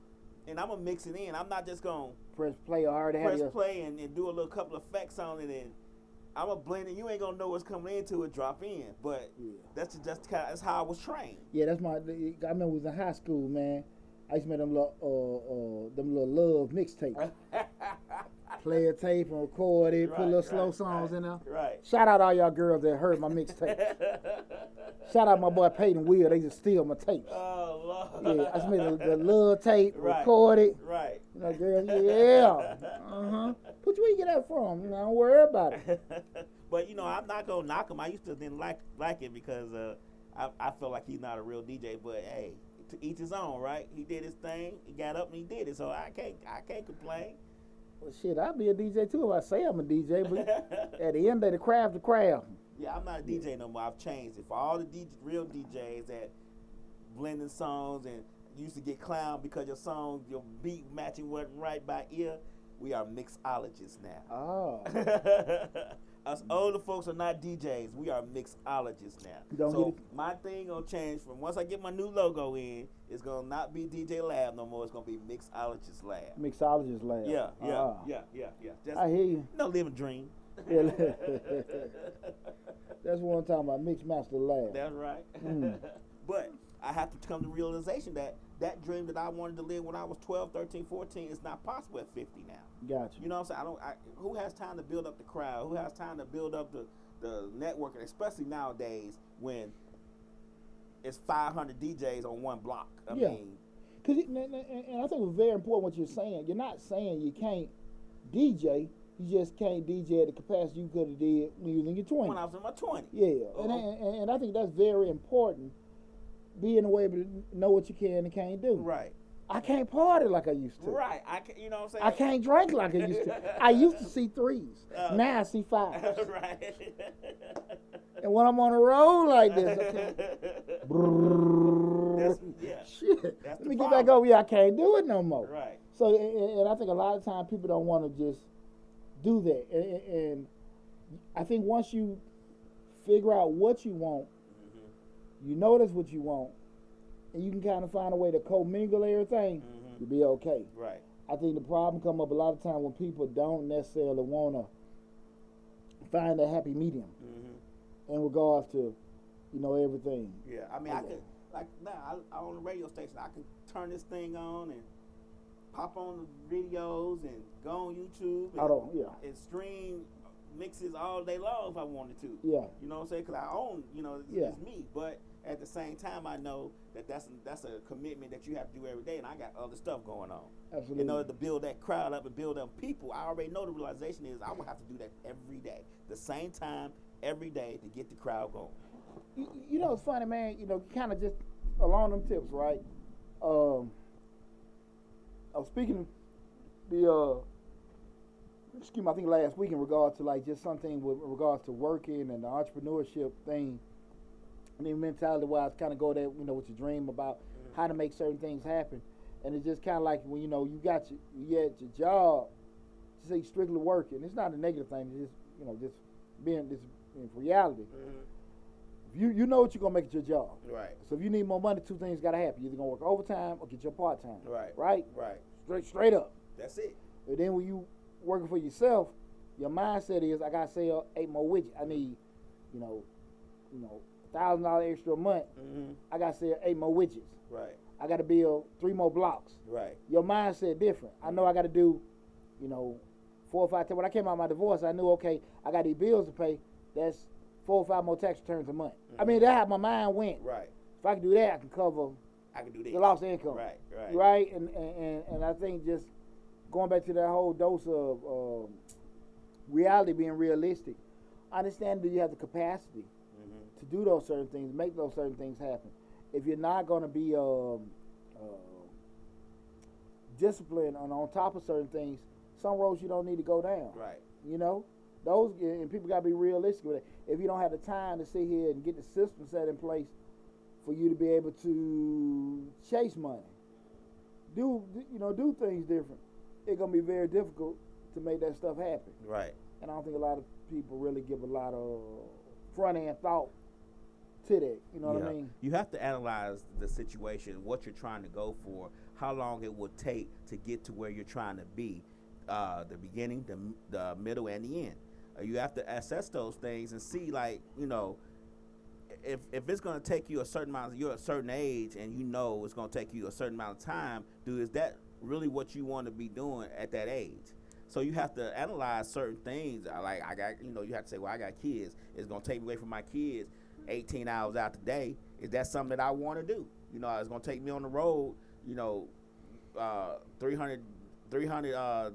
and I'm gonna mix it in. I'm not just gonna press play or already press play and do a little couple of effects on it, and I'm gonna blend it. You ain't gonna know what's coming into it, drop in. But that's how I was trained. Yeah, I remember it was in high school, man. I used to make them little love mixtapes. Play a tape and record it, put little slow songs in there. Right. Shout out all y'all girls that heard my mixtape. Shout out my boy Peyton Will. They just steal my tapes. Oh, Lord. Yeah, I just made the love tape, record it. Right. Girls, yeah. But where you get that from? Don't worry about it. But, I'm not going to knock him. I used to didn't like it because I felt like he's not a real DJ. But, hey, to each his own, right? He did his thing. He got up and he did it. So I can't complain. Well, shit, I'll be a DJ too if I say I'm a DJ, but at the end of the craft, the craft. Yeah, I'm not a DJ no more. I've changed it. For all the real DJs that blending songs and used to get clowned because your beat matching wasn't right by ear, we are mixologists now. Oh. Us older folks are not DJs. We are mixologists now. Don't so get it. my thing gonna change from once I get my new logo in. It's gonna not be DJ Lab no more. It's gonna be Mixologist Lab. Mixologist lab. Yeah. Just, I hear you. living dream. Yeah. That's what I'm talking about. Mixmaster lab. That's right. But I have to come to realization that dream that I wanted to live when I was 12, 13, 14 is not possible at 50 now. Gotcha. You know what I'm saying? Who has time to build up the crowd? Who has time to build up the networking, especially nowadays when it's 500 DJs on one block? I mean, and I think it's very important what you're saying. You're not saying you can't DJ. You just can't DJ at the capacity you could have did when you was in your 20s. When I was in my 20s. Yeah, and I think that's very important. Being able to know what you can and can't do. Right. I can't party like I used to. Right. I can, you know what I'm saying? I can't drink like I used to. I used to see threes. Now I see fives. Right. And when I'm on a road like this, okay. Shit. That's Let me get problem. back over here. I can't do it no more. Right. So, and I think a lot of times people don't want to just do that. And I think once you figure out what you want, you know that's what you want, and you can kind of find a way to commingle everything, you'll be okay. Right. I think the problem come up a lot of times when people don't necessarily want to find a happy medium in regards to, everything. Yeah, I mean, I could, like now, I on the radio station, I can turn this thing on and pop on the videos and go on YouTube and stream mixes all day long if I wanted to. Yeah. You know what I'm saying? Because I own, it's me. But at the same time, I know that's a commitment that you have to do every day, and I got other stuff going on. Absolutely. In order to build that crowd up and build up people, I already know the realization is I will have to do that every day, the same time every day to get the crowd going. It's funny, man. Kind of just along them tips, right? I was speaking I think last week in regard to like just something with regards to working and the entrepreneurship thing, and the mentality wise, kind of go there, with your dream about how to make certain things happen, and it's just kind of like when you at your job, just say strictly working. It's not a negative thing. It's just just being this in reality. You know what you're gonna make at your job. Right. So if you need more money, two things gotta happen. You're either gonna work overtime or get your part time. Right. Straight up. That's it. And then when you working for yourself, your mindset is I gotta sell 8 more widgets. I need, $1,000 extra a month. I gotta sell 8 more widgets. Right. I gotta build 3 more blocks. Right. Your mindset different. I know I gotta do, 4 or 5. When I came out of my divorce, I knew okay, I got these bills to pay. That's 4 or 5 more tax returns a month. I mean, that's how my mind went. Right. If I can do that, I can cover. I can do this. The lost income. Right. And I think just going back to that whole dose of reality being realistic, understand that you have the capacity to do those certain things, make those certain things happen. If you're not going to be disciplined on top of certain things, some roads you don't need to go down. Right. Those, and people got to be realistic with it. If you don't have the time to sit here and get the system set in place for you to be able to chase money, do things different, it's gonna be very difficult to make that stuff happen. Right. And I don't think a lot of people really give a lot of front end thought to that. You know what I mean? You have to analyze the situation, what you're trying to go for, how long it would take to get to where you're trying to be, the beginning, the middle, and the end. You have to assess those things and see, like, if it's going to take you a certain amount, you're a certain age, and it's going to take you a certain amount of time, is that really what you want to be doing at that age? So you have to analyze certain things. Like I got, you have to say, well, I got kids. It's going to take me away from my kids 18 hours out the day. Is that something that I want to do? It's going to take me on the road, 300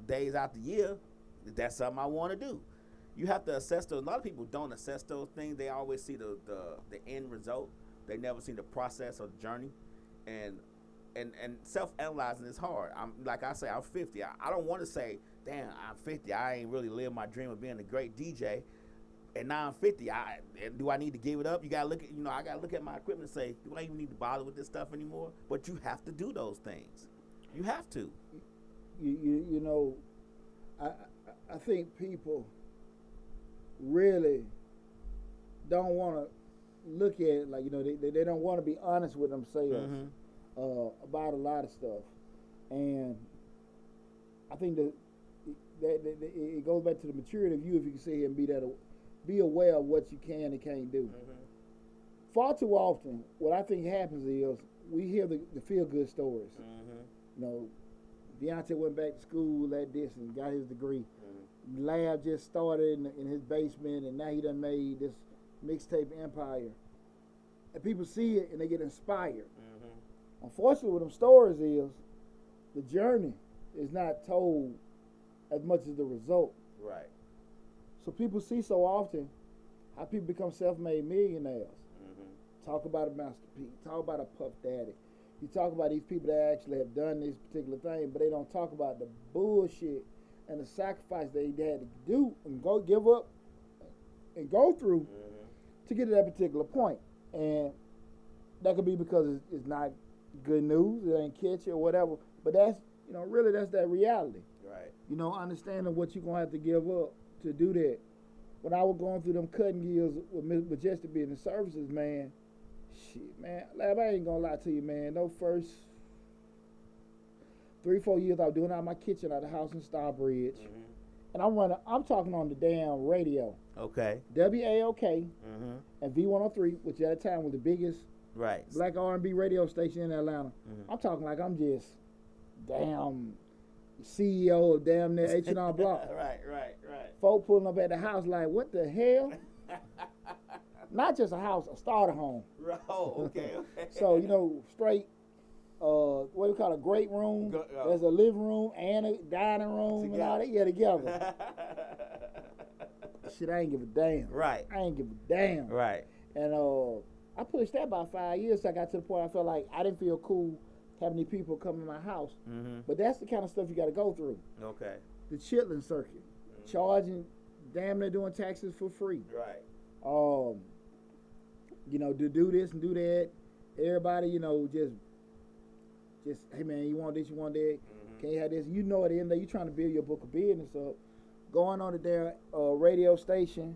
days out the year. Is that something I want to do? You have to assess those. A lot of people don't assess those things. They always see the end result. They never see the process or the journey. And self-analyzing is hard. I'm 50. I don't want to say, damn, I'm 50. I ain't really lived my dream of being a great DJ. And now I'm 50. Do I need to give it up? You gotta look at, I gotta look at my equipment and say, do I even need to bother with this stuff anymore? But you have to do those things. You have to. I think people really don't want to look at it like, they don't want to be honest with themselves about a lot of stuff. And I think that it goes back to the maturity of you if you can sit here and be aware of what you can and can't do. Far too often, what I think happens is we hear the feel-good stories. Deonte went back to school at this and got his degree. Lab just started in his basement, and now he done made this mixtape empire. And people see it and they get inspired. Unfortunately, with them stories is the journey is not told as much as the result. Right. So people see so often how people become self-made millionaires. Talk about a Master P, talk about a Puff Daddy. You talk about these people that actually have done this particular thing, but they don't talk about the bullshit and the sacrifice they had to do and go give up and go through to get to that particular point. And that could be because it's not good news, it ain't catchy or whatever, but that's, really that's that reality. Right. Understanding what you're going to have to give up to do that. When I was going through them cutting years with Majestic Business Services, man, shit, man, Lab, I ain't going to lie to you, man. Those first 3-4 years I was doing out of my kitchen out of the house in Starbridge. And I'm talking on the damn radio. Okay. WAOK and V103, which at the time was the biggest black R&B radio station in Atlanta. I'm talking like I'm just damn CEO of damn near H&R Block. Right. Folk pulling up at the house like, what the hell? Not just a house, a starter home. Oh, okay. So, straight, what do you call it, a great room. There's a living room and a dining room together. And all that. Yeah, together. Shit, I ain't give a damn. Right. I ain't give a damn. Right. And I pushed that about 5 years. So I got to the point I felt like I didn't feel cool having these people come in my house. But that's the kind of stuff you got to go through. Okay. The chitlin circuit. Charging, damn near doing taxes for free. Right. To do this and do that. Everybody, just, hey man, you want this, you want that. Can you have this? At the end of the day, you're trying to build your book of business up. Going on to their radio station,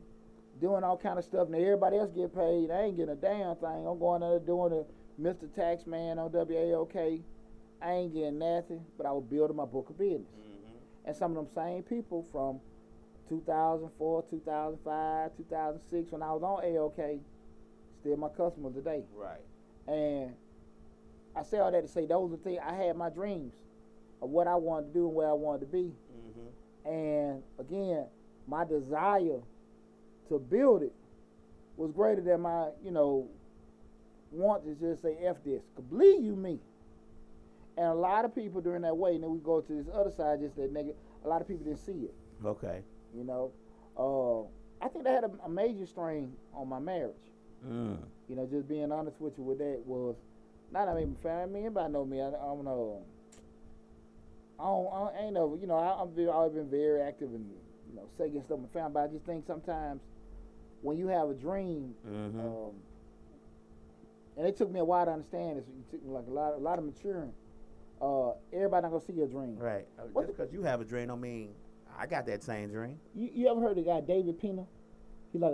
doing all kind of stuff. Now everybody else get paid. I ain't getting a damn thing. I'm going there doing the Mr. Taxman on WAOK. I ain't getting nothing, but I was building my book of business. And some of them same people from 2004, 2005, 2006, when I was on AOK, still my customers today. Right. And I say all that to say those are the things. I had my dreams of what I wanted to do and where I wanted to be. And again, my desire to build it was greater than my, want to just say F this. Believe you me. And a lot of people during that way, and then we go to this other side, just that nigga, a lot of people didn't see it. Okay. I think that had a major strain on my marriage. Just being honest with you with that was, not I mean, family, anybody know me, I don't know. I ain't never, I've always been very active and, saying stuff with my family, but I just think sometimes when you have a dream, and it took me a while to understand this, it took me like a lot of maturing. Everybody not gonna see your dream. Right. Just because you have a dream don't mean I got that same dream. You ever heard the guy David Pina? He like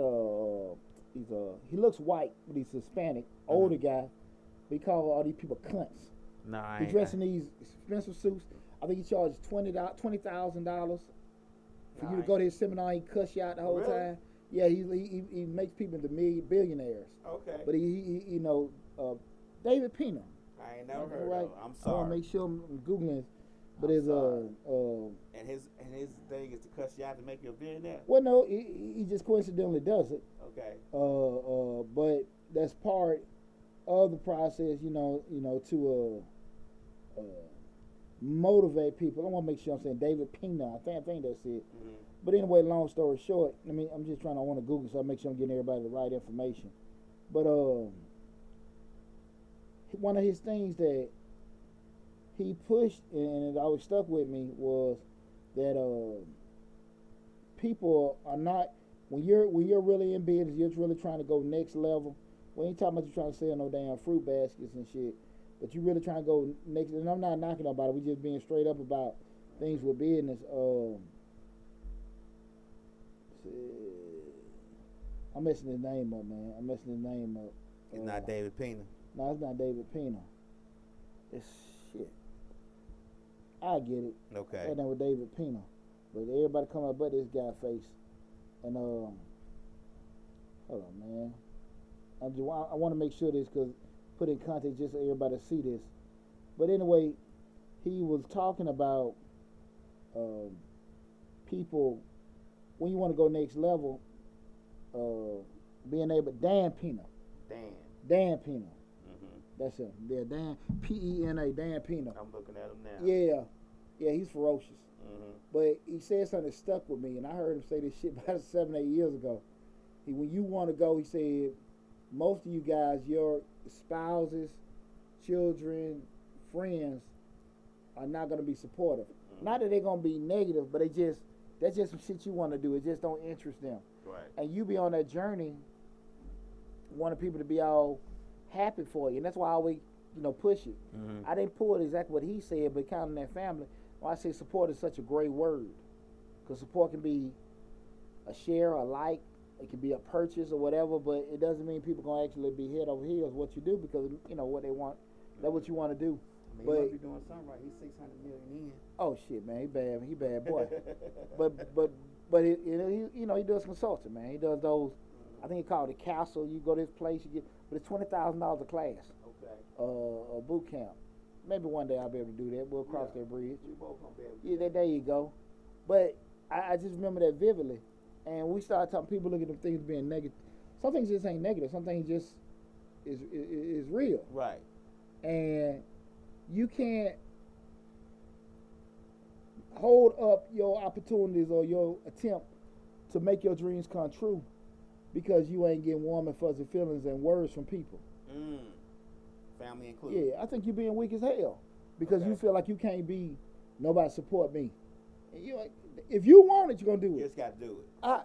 he looks white, but he's Hispanic, older guy. But he call all these people cunts. No, I He ain't. dressed in these expensive suits. I think he charges $20,000 for you to go to his seminar. He cuss you out the whole time. Yeah, he makes people into billionaires. Okay. But he David Pina. I ain't never heard Right. of. I'm I want sorry. to make sure I'm googling this. But I'm it's And his thing is to cuss you out to make you a billionaire. well, no, he just coincidentally does it. Okay. But that's part of the process, to motivate people. I want to make sure I'm saying David Pina. I think that's it. But anyway, long story short, I'm just I want to Google so I make sure I'm getting everybody the right information. But one of his things that he pushed and it always stuck with me was that people are not, when you're really in business, you're really trying to go next level. We ain't talking about you trying to sell no damn fruit baskets and shit, but you really trying to go next. And I'm not knocking about it. We just being straight up about things with business. I'm messing his name up, man. I'm messing his name up. It's not David Pena. No, it's not David Pena. It's shit. I get it. Okay. That name with David Pena. But everybody come up but this guy face. And hold on, man. I want to make sure this, because put in context just so everybody see this. But anyway, he was talking about people, when you want to go next level, being able, Dan Pena. Dan Pena. That's him. Yeah, Dan, P-E-N-A, Dan Pena. I'm looking at him now. Yeah, he's ferocious. But he said something that stuck with me, and I heard him say this shit about 7, 8 years ago. When you want to go, he said, most of you guys, your spouses, children, friends, are not going to be supportive. Not that they're going to be negative, but that's just some shit you want to do. It just don't interest them. Right. And you be on that journey wanting people to be all happy for you. And that's why I always, push it. I didn't pull it exactly what he said, but counting that family, why I say support is such a great word. Because support can be a share, a like, it can be a purchase or whatever, but it doesn't mean people going to actually be head over heels what you do, because, what they want, that's what you want to do. I mean, he must be doing something right. He's 600 million in. Oh shit, man, he bad boy. but he does consulting, man. He does those. I think he called it Castle. You go to this place, you get, but it's $20,000 a class. Okay. A boot camp. Maybe one day I'll be able to do that. We'll cross that bridge. We both gonna be able to do that. There you go. But I just remember that vividly, and we started talking. People look at them things being negative. Some things just ain't negative. Some things just is real. Right. And you can't hold up your opportunities or your attempt to make your dreams come true because you ain't getting warm and fuzzy feelings and words from people. Family included. Yeah, I think you're being weak as hell because you feel like you can't be, nobody support me. And if you want it, you're going to do it. You just got to do it.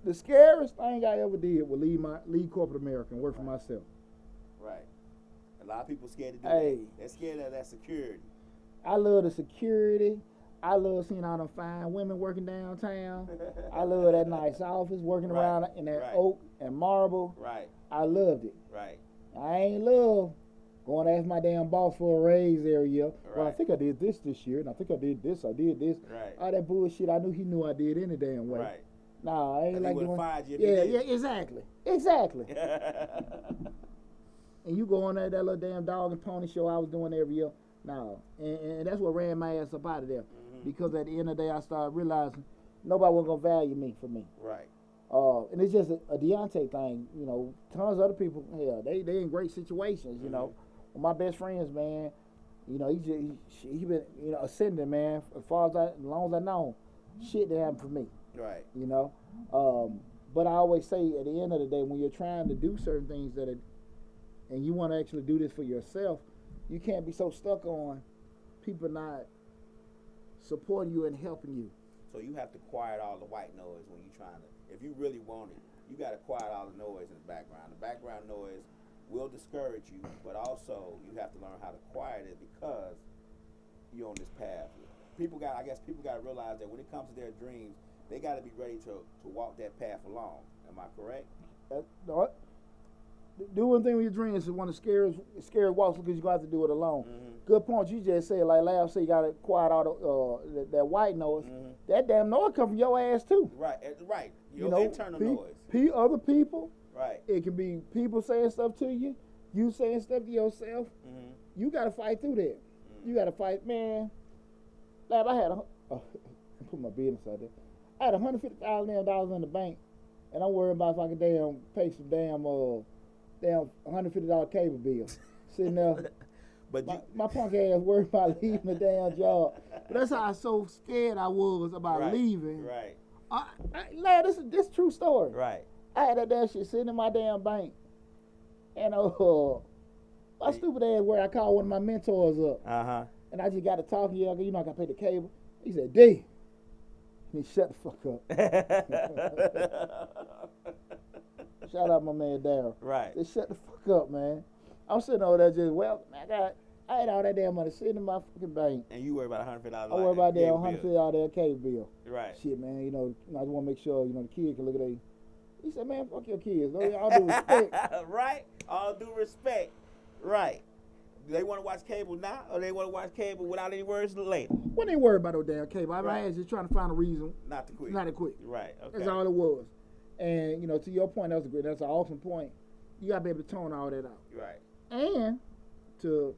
The scariest thing I ever did was leave corporate America and work for myself. Right. A lot of people scared to do that. They're scared of that security. I love the security. I love seeing all them fine women working downtown. I love that nice office, working around in that oak and marble. Right. I loved it. Right. I ain't love going to ask my damn boss for a raise every year. Right. Well, I think I did this year, and I think I did this. Right. All that bullshit. I knew he knew I did any damn way. Right. Nah, I ain't like doing. Yeah, exactly. And you go on there, that little damn dog and pony show I was doing every year. No, and that's what ran my ass up out of there. Because at the end of the day, I started realizing nobody was gonna value me for me. Right. And it's just a Deonte thing. Tons of other people, hell, they in great situations. Well, my best friends, man. He been ascending, man. As long as I know, shit that happened for me. Right. But I always say at the end of the day, when you're trying to do certain things and you want to actually do this for yourself, you can't be so stuck on people not supporting you and helping you. So you have to quiet all the white noise when you're trying to. If you really want it, you got to quiet all the noise in the background. The background noise will discourage you, but also you have to learn how to quiet it because you're on this path. I guess people got to realize that when it comes to their dreams, they got to be ready to walk that path along. Am I correct? Do one thing with your dreams is one of the scary walks because you're going to have to do it alone. Good point. You just said, like Lav said, you got to quiet all that white noise. That damn noise come from your ass too. Right. Your internal noise. Other people. Right. It can be people saying stuff to you, you saying stuff to yourself. You got to fight through that. You got to fight, man. Lav, I had put my business out there. I had $150,000 in the bank, and I'm worried about if I could pay some damn $150 cable bill. Sitting there. But my punk ass worried about leaving the damn job. But that's how so scared I was about leaving. Right. Lad, this true story. Right. I had that damn shit sitting in my damn bank. And my stupid ass where I called one of my mentors up. And I just got to talking to you, I got to pay the cable. He said, D. And he shut the fuck up. Shout out my man Darryl. Right. Just shut the fuck up, man. I'm sitting over there just, I had all that damn money sitting in my fucking bank. And you worry about $150. I worry about that $150 cable bill. Right. Shit, man, I just want to make sure, the kid can look at He said, man, fuck your kids. No, all due respect. Right? All due respect. Right. Do they want to watch cable now, or they want to watch cable without any words later? When they worry about no damn cable, Right. I was just trying to find a reason Not to quit. not to quit. Right. Okay. That's all it was. And you know, to your point, that's an awesome point. You gotta be able to tone all that out. Right. And to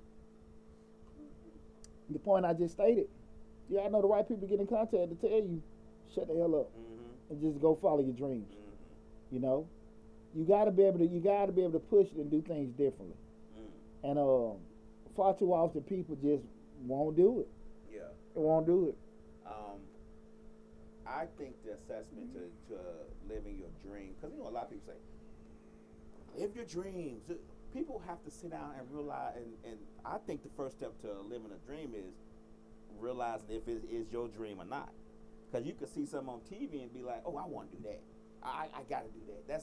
the point I just stated, you gotta know the right people to get in contact to tell you, shut the hell up and just go follow your dreams. You know, you gotta be able to push it and do things differently. And far too often people just won't do it. Yeah. They won't do it. I think the assessment to living your dream, because you know a lot of people say, live your dreams. People have to sit down and realize, and I think the first step to living a dream is realizing if it is your dream or not. Because you can see something on TV and be like, oh, I want to do that. I got to do that.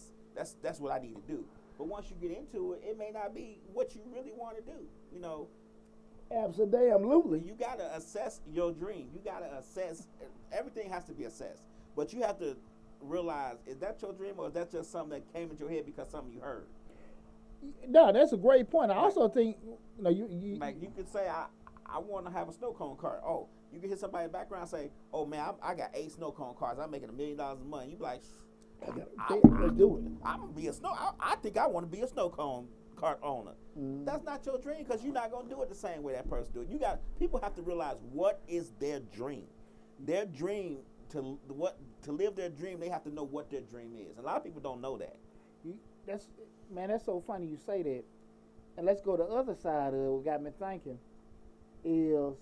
That's what I need to do. But once you get into it, it may not be what you really want to do. You know. Absolutely. You got to assess your dream. You got to assess. Everything has to be assessed. But you have to realize, is that your dream or is that just something that came into your head because something you heard? No, that's a great point. I also think, you know, you like you could say, I want to have a snow cone cart. Oh, you can hear somebody in the background say, oh man, I got 8 snow cone carts. I'm making $1 million a month. You be like, let's do it. I'm gonna be a snow. I think I want to be a snow cone cart owner. That's not your dream because you're not gonna do it the same way that person do it. People have to realize what is their dream. Their dream to live their dream. They have to know what their dream is. A lot of people don't know that. That's so funny you say that. And let's go to the other side of it. What got me thinking is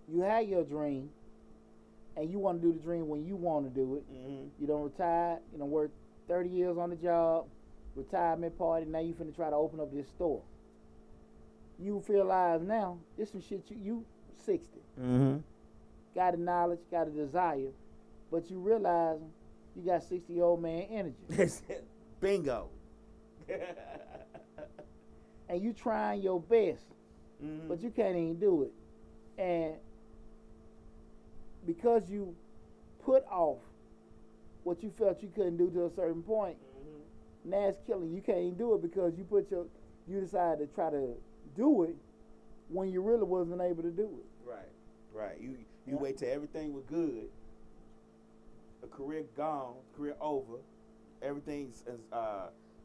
you had your dream, and you want to do the dream when you want to do it. You don't retire. You don't work 30 years on the job, retirement party. Now you finna try to open up this store. You realize now this some shit you 60. Got the knowledge, got a desire, but you realize you got 60-year-old man energy. Bingo. And you trying your best, but you can't even do it. And because you put off what you felt you couldn't do to a certain point, now it's killing you. You can't even do it because you decided to try to do it when you really wasn't able to do it. Right. You wait till everything was good. A career gone, career over. Everything's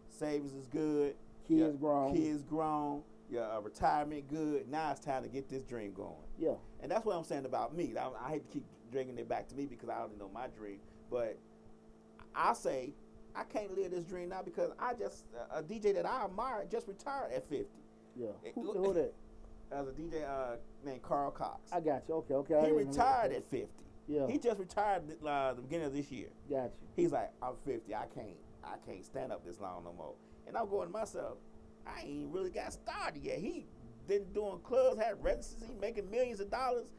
savings is good. Kids grown. Your retirement good. Now it's time to get this dream going. Yeah. And that's what I'm saying about me. I hate to keep bringing it back to me because I already know my dream. But I say I can't live this dream now because a DJ that I admire just retired at 50. Yeah. Who that? As a DJ named Carl Cox. I got you. Okay. He retired at 50. Yeah. He just retired the beginning of this year. Got you. He's like, I'm 50. I can't stand up this long no more. And I'm going to myself, I ain't really got started yet. He been doing clubs, had residency, making millions of dollars,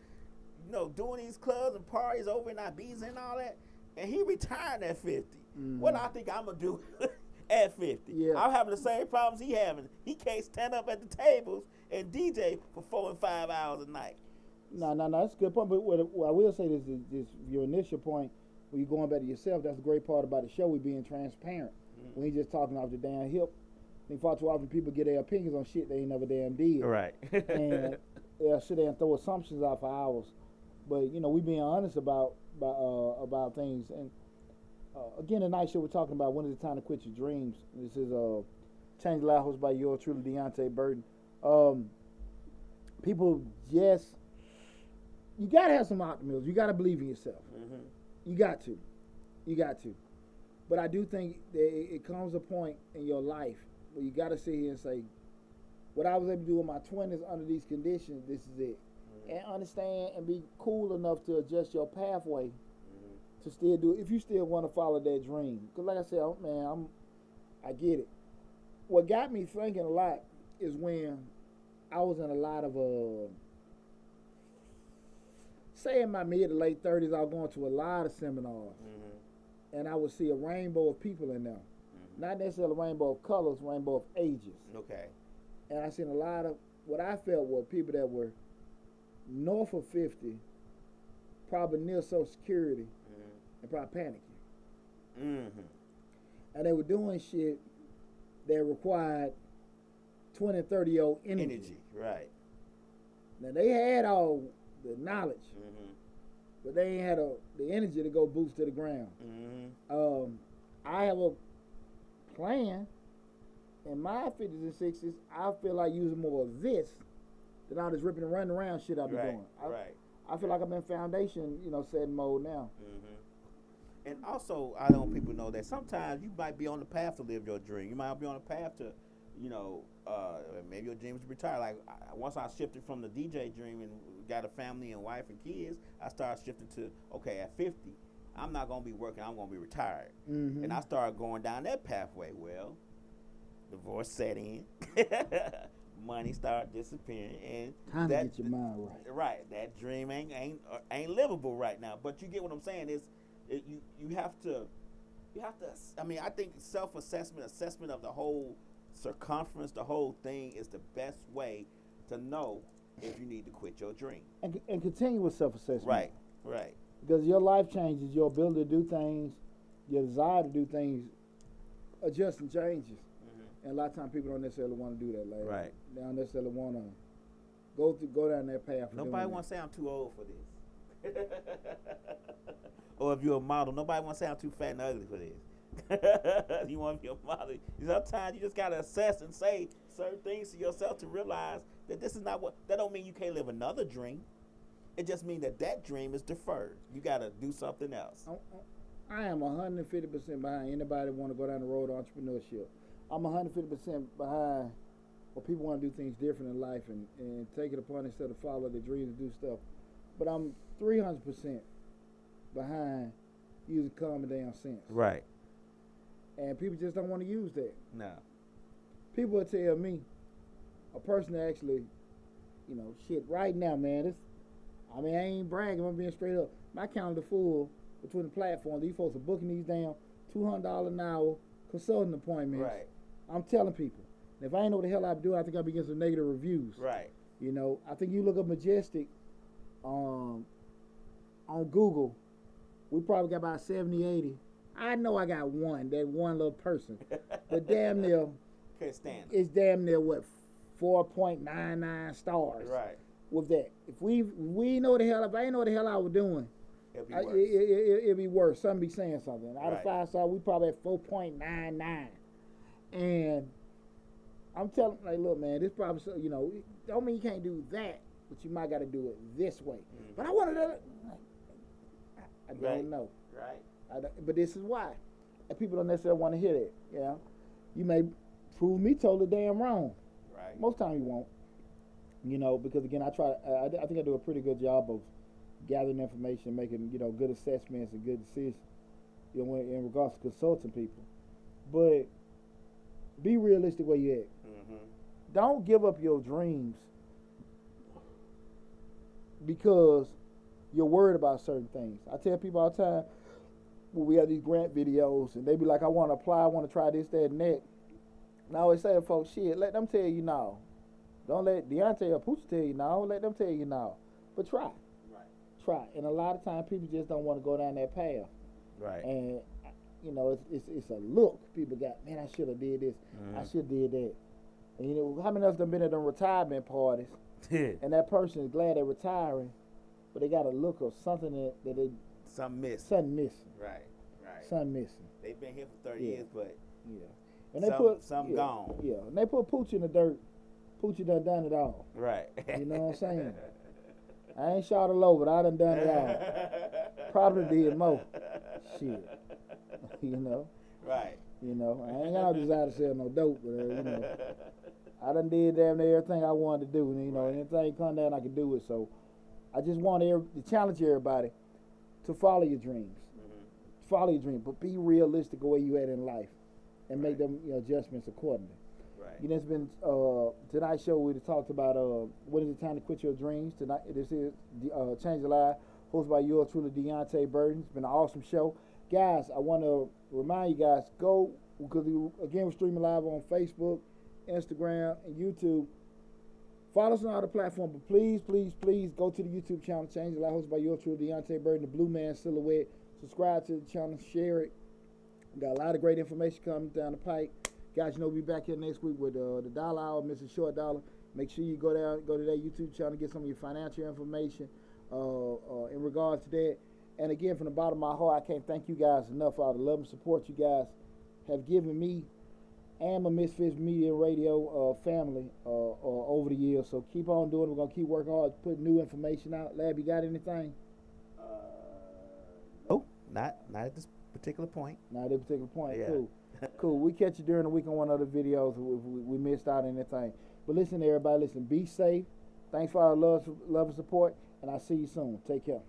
you know, doing these clubs and parties over in Ibiza and all that. And he retired at 50. What I think I'm going to do at 50? Yeah. I'm having the same problems he having. He can't stand up at the tables and DJ for 4 and 5 hours a night. No, that's a good point. But what I will say is your initial point, when you're going back to yourself, that's the great part about the show, we being transparent. We ain't just talking off the damn hip. I think far too often people get their opinions on shit they ain't never damn did. Right. And they'll sit there and throw assumptions out for hours. But, you know, we being honest about things. And, again, tonight show we're talking about when is it time to quit your dreams. This is Change Life hosted by yours truly, Deonte Burden. People just, you got to have some optimism. You got to believe in yourself. You got to. But I do think that it comes a point in your life where you got to sit here and say, what I was able to do in my 20s under these conditions, this is it. And understand and be cool enough to adjust your pathway to still do it if you still want to follow that dream. Because like I said, I get it. What got me thinking a lot is when I was in a lot of, say in my mid to late 30s, I was going to a lot of seminars. And I would see a rainbow of people in there. Not necessarily a rainbow of colors, rainbow of ages. Okay. And I seen a lot of what I felt were people that were north of 50, probably near Social Security, and probably panicking. and they were doing shit that required 20 and 30-year-old energy. Right. Now they had all the knowledge, but they ain't had the energy to go boost to the ground. I have a plan. In my 50s and 60s, I feel like using more of this than all this ripping and running around shit I've been doing. I feel like I'm in foundation, setting mode now. And also, I don't want people to know that sometimes you might be on the path to live your dream. You might be on the path to, maybe your dream is to retire. Like, once I shifted from the DJ dream and got a family and wife and kids, I started shifting to, okay, at 50, I'm not going to be working, I'm going to be retired. And I started going down that pathway. Well, divorce set in, money started disappearing, and time to get your mind right. Right, that dream ain't livable right now. But you get what I'm saying? You have to. I mean, I think assessment of the whole circumference, the whole thing is the best way to know if you need to quit your dream. And continue with self-assessment. Right. Because your life changes, your ability to do things, your desire to do things, adjusts and changes. And a lot of times people don't necessarily want to do that. Like, they don't necessarily want to go down that path. Nobody want to say I'm too old for this. Or if you're a model, nobody want to say I'm too fat and ugly for this. You want to be a model. Sometimes you just got to assess and say certain things to yourself to realize that this is not that don't mean you can't live another dream. It just means that dream is deferred. You got to do something else. I am 150% behind anybody that want to go down the road of entrepreneurship. I'm 150% behind when people want to do things different in life and take it upon instead of follow their dreams and do stuff. But I'm 300% behind using common damn sense. Right. And people just don't want to use that. No. People will tell me, a person that actually, shit, right now, man, I ain't bragging, I'm being straight up. My calendar full between the platforms. These folks are booking these damn $200 an hour consulting appointments. Right. I'm telling people, if I ain't know what the hell I'm doing, I think I'll be getting some negative reviews. Right. I think you look up Majestic on Google, we probably got about 70, 80. I know I got that one little person. But damn near, can't stand it. It's damn near, 4.99 stars. Right. With that. If I ain't know what the hell I was doing, it'd be worse. It'd be worse. Something be saying something. Out of 5 stars, we probably at 4.99. And I'm telling, like, look, man, this probably, don't mean you can't do that, but you might got to do it this way. But I want to do it. I don't know. Right. But this is why. And people don't necessarily want to hear that. Yeah. You may prove me totally damn wrong. Right. Most time you won't. Because again, I think I do a pretty good job of gathering information, making, good assessments and good decisions, in regards to consulting people. But be realistic where you at. Don't give up your dreams because you're worried about certain things. I tell people all the time when we have these grant videos and they be like, I want to apply, I want to try this, that, and that. And I always say to folks, shit, let them tell you no. Don't let Deonte or Pooch tell you no. Let them tell you no. But try. Right. Try. And a lot of times people just don't want to go down that path. Right. And it's a look people got. Man, I should have did this. I should have did that. And how many of them been at them retirement parties? And that person is glad they're retiring, but they got a look of something that they something missing. Right. Something missing. They've been here for 30 years, but and they some gone. Yeah, and they put Pooch in the dirt. Pooch done it all. Right. You know what I'm saying? I ain't shot a low, but I done it all. Probably did more. Shit. Right. I ain't got no desire to sell no dope, but I done did damn near everything I wanted to do. And, anything come down, I could do it. So I just want to challenge everybody to follow your dreams. Follow your dreams, but be realistic where you at in life, and make them adjustments accordingly. Right. It's been tonight's show. We talked about when is it time to quit your dreams. Tonight, this is Change Your Life, hosted by yours truly, Deonte Burden. It's been an awesome show, guys. I want to remind you guys, go, because again we're streaming live on Facebook, Instagram, and YouTube. Follow us on all the platforms, but please go to the YouTube channel, Change Your Life, hosted by yours truly, Deonte Burden, the Blue Man Silhouette. Subscribe to the channel, share it, We got a lot of great information coming down the pike. Guys, we'll be back here next week with the Dollar Hour, Mr. Short Dollar. Make sure you go to that YouTube channel, get some of your financial information in regards to that. And again, from the bottom of my heart, I can't thank you guys enough for all the love and support you guys have given me and my Misfits Media Radio family over the years. So keep on doing it. We're going to keep working hard, putting new information out. Lab, you got anything? Oh, not at this particular point. Not at this particular point. Yeah. Cool. Cool. We catch you during the week on one of the videos if we missed out on anything. But listen, everybody, be safe. Thanks for our love and support, and I'll see you soon. Take care.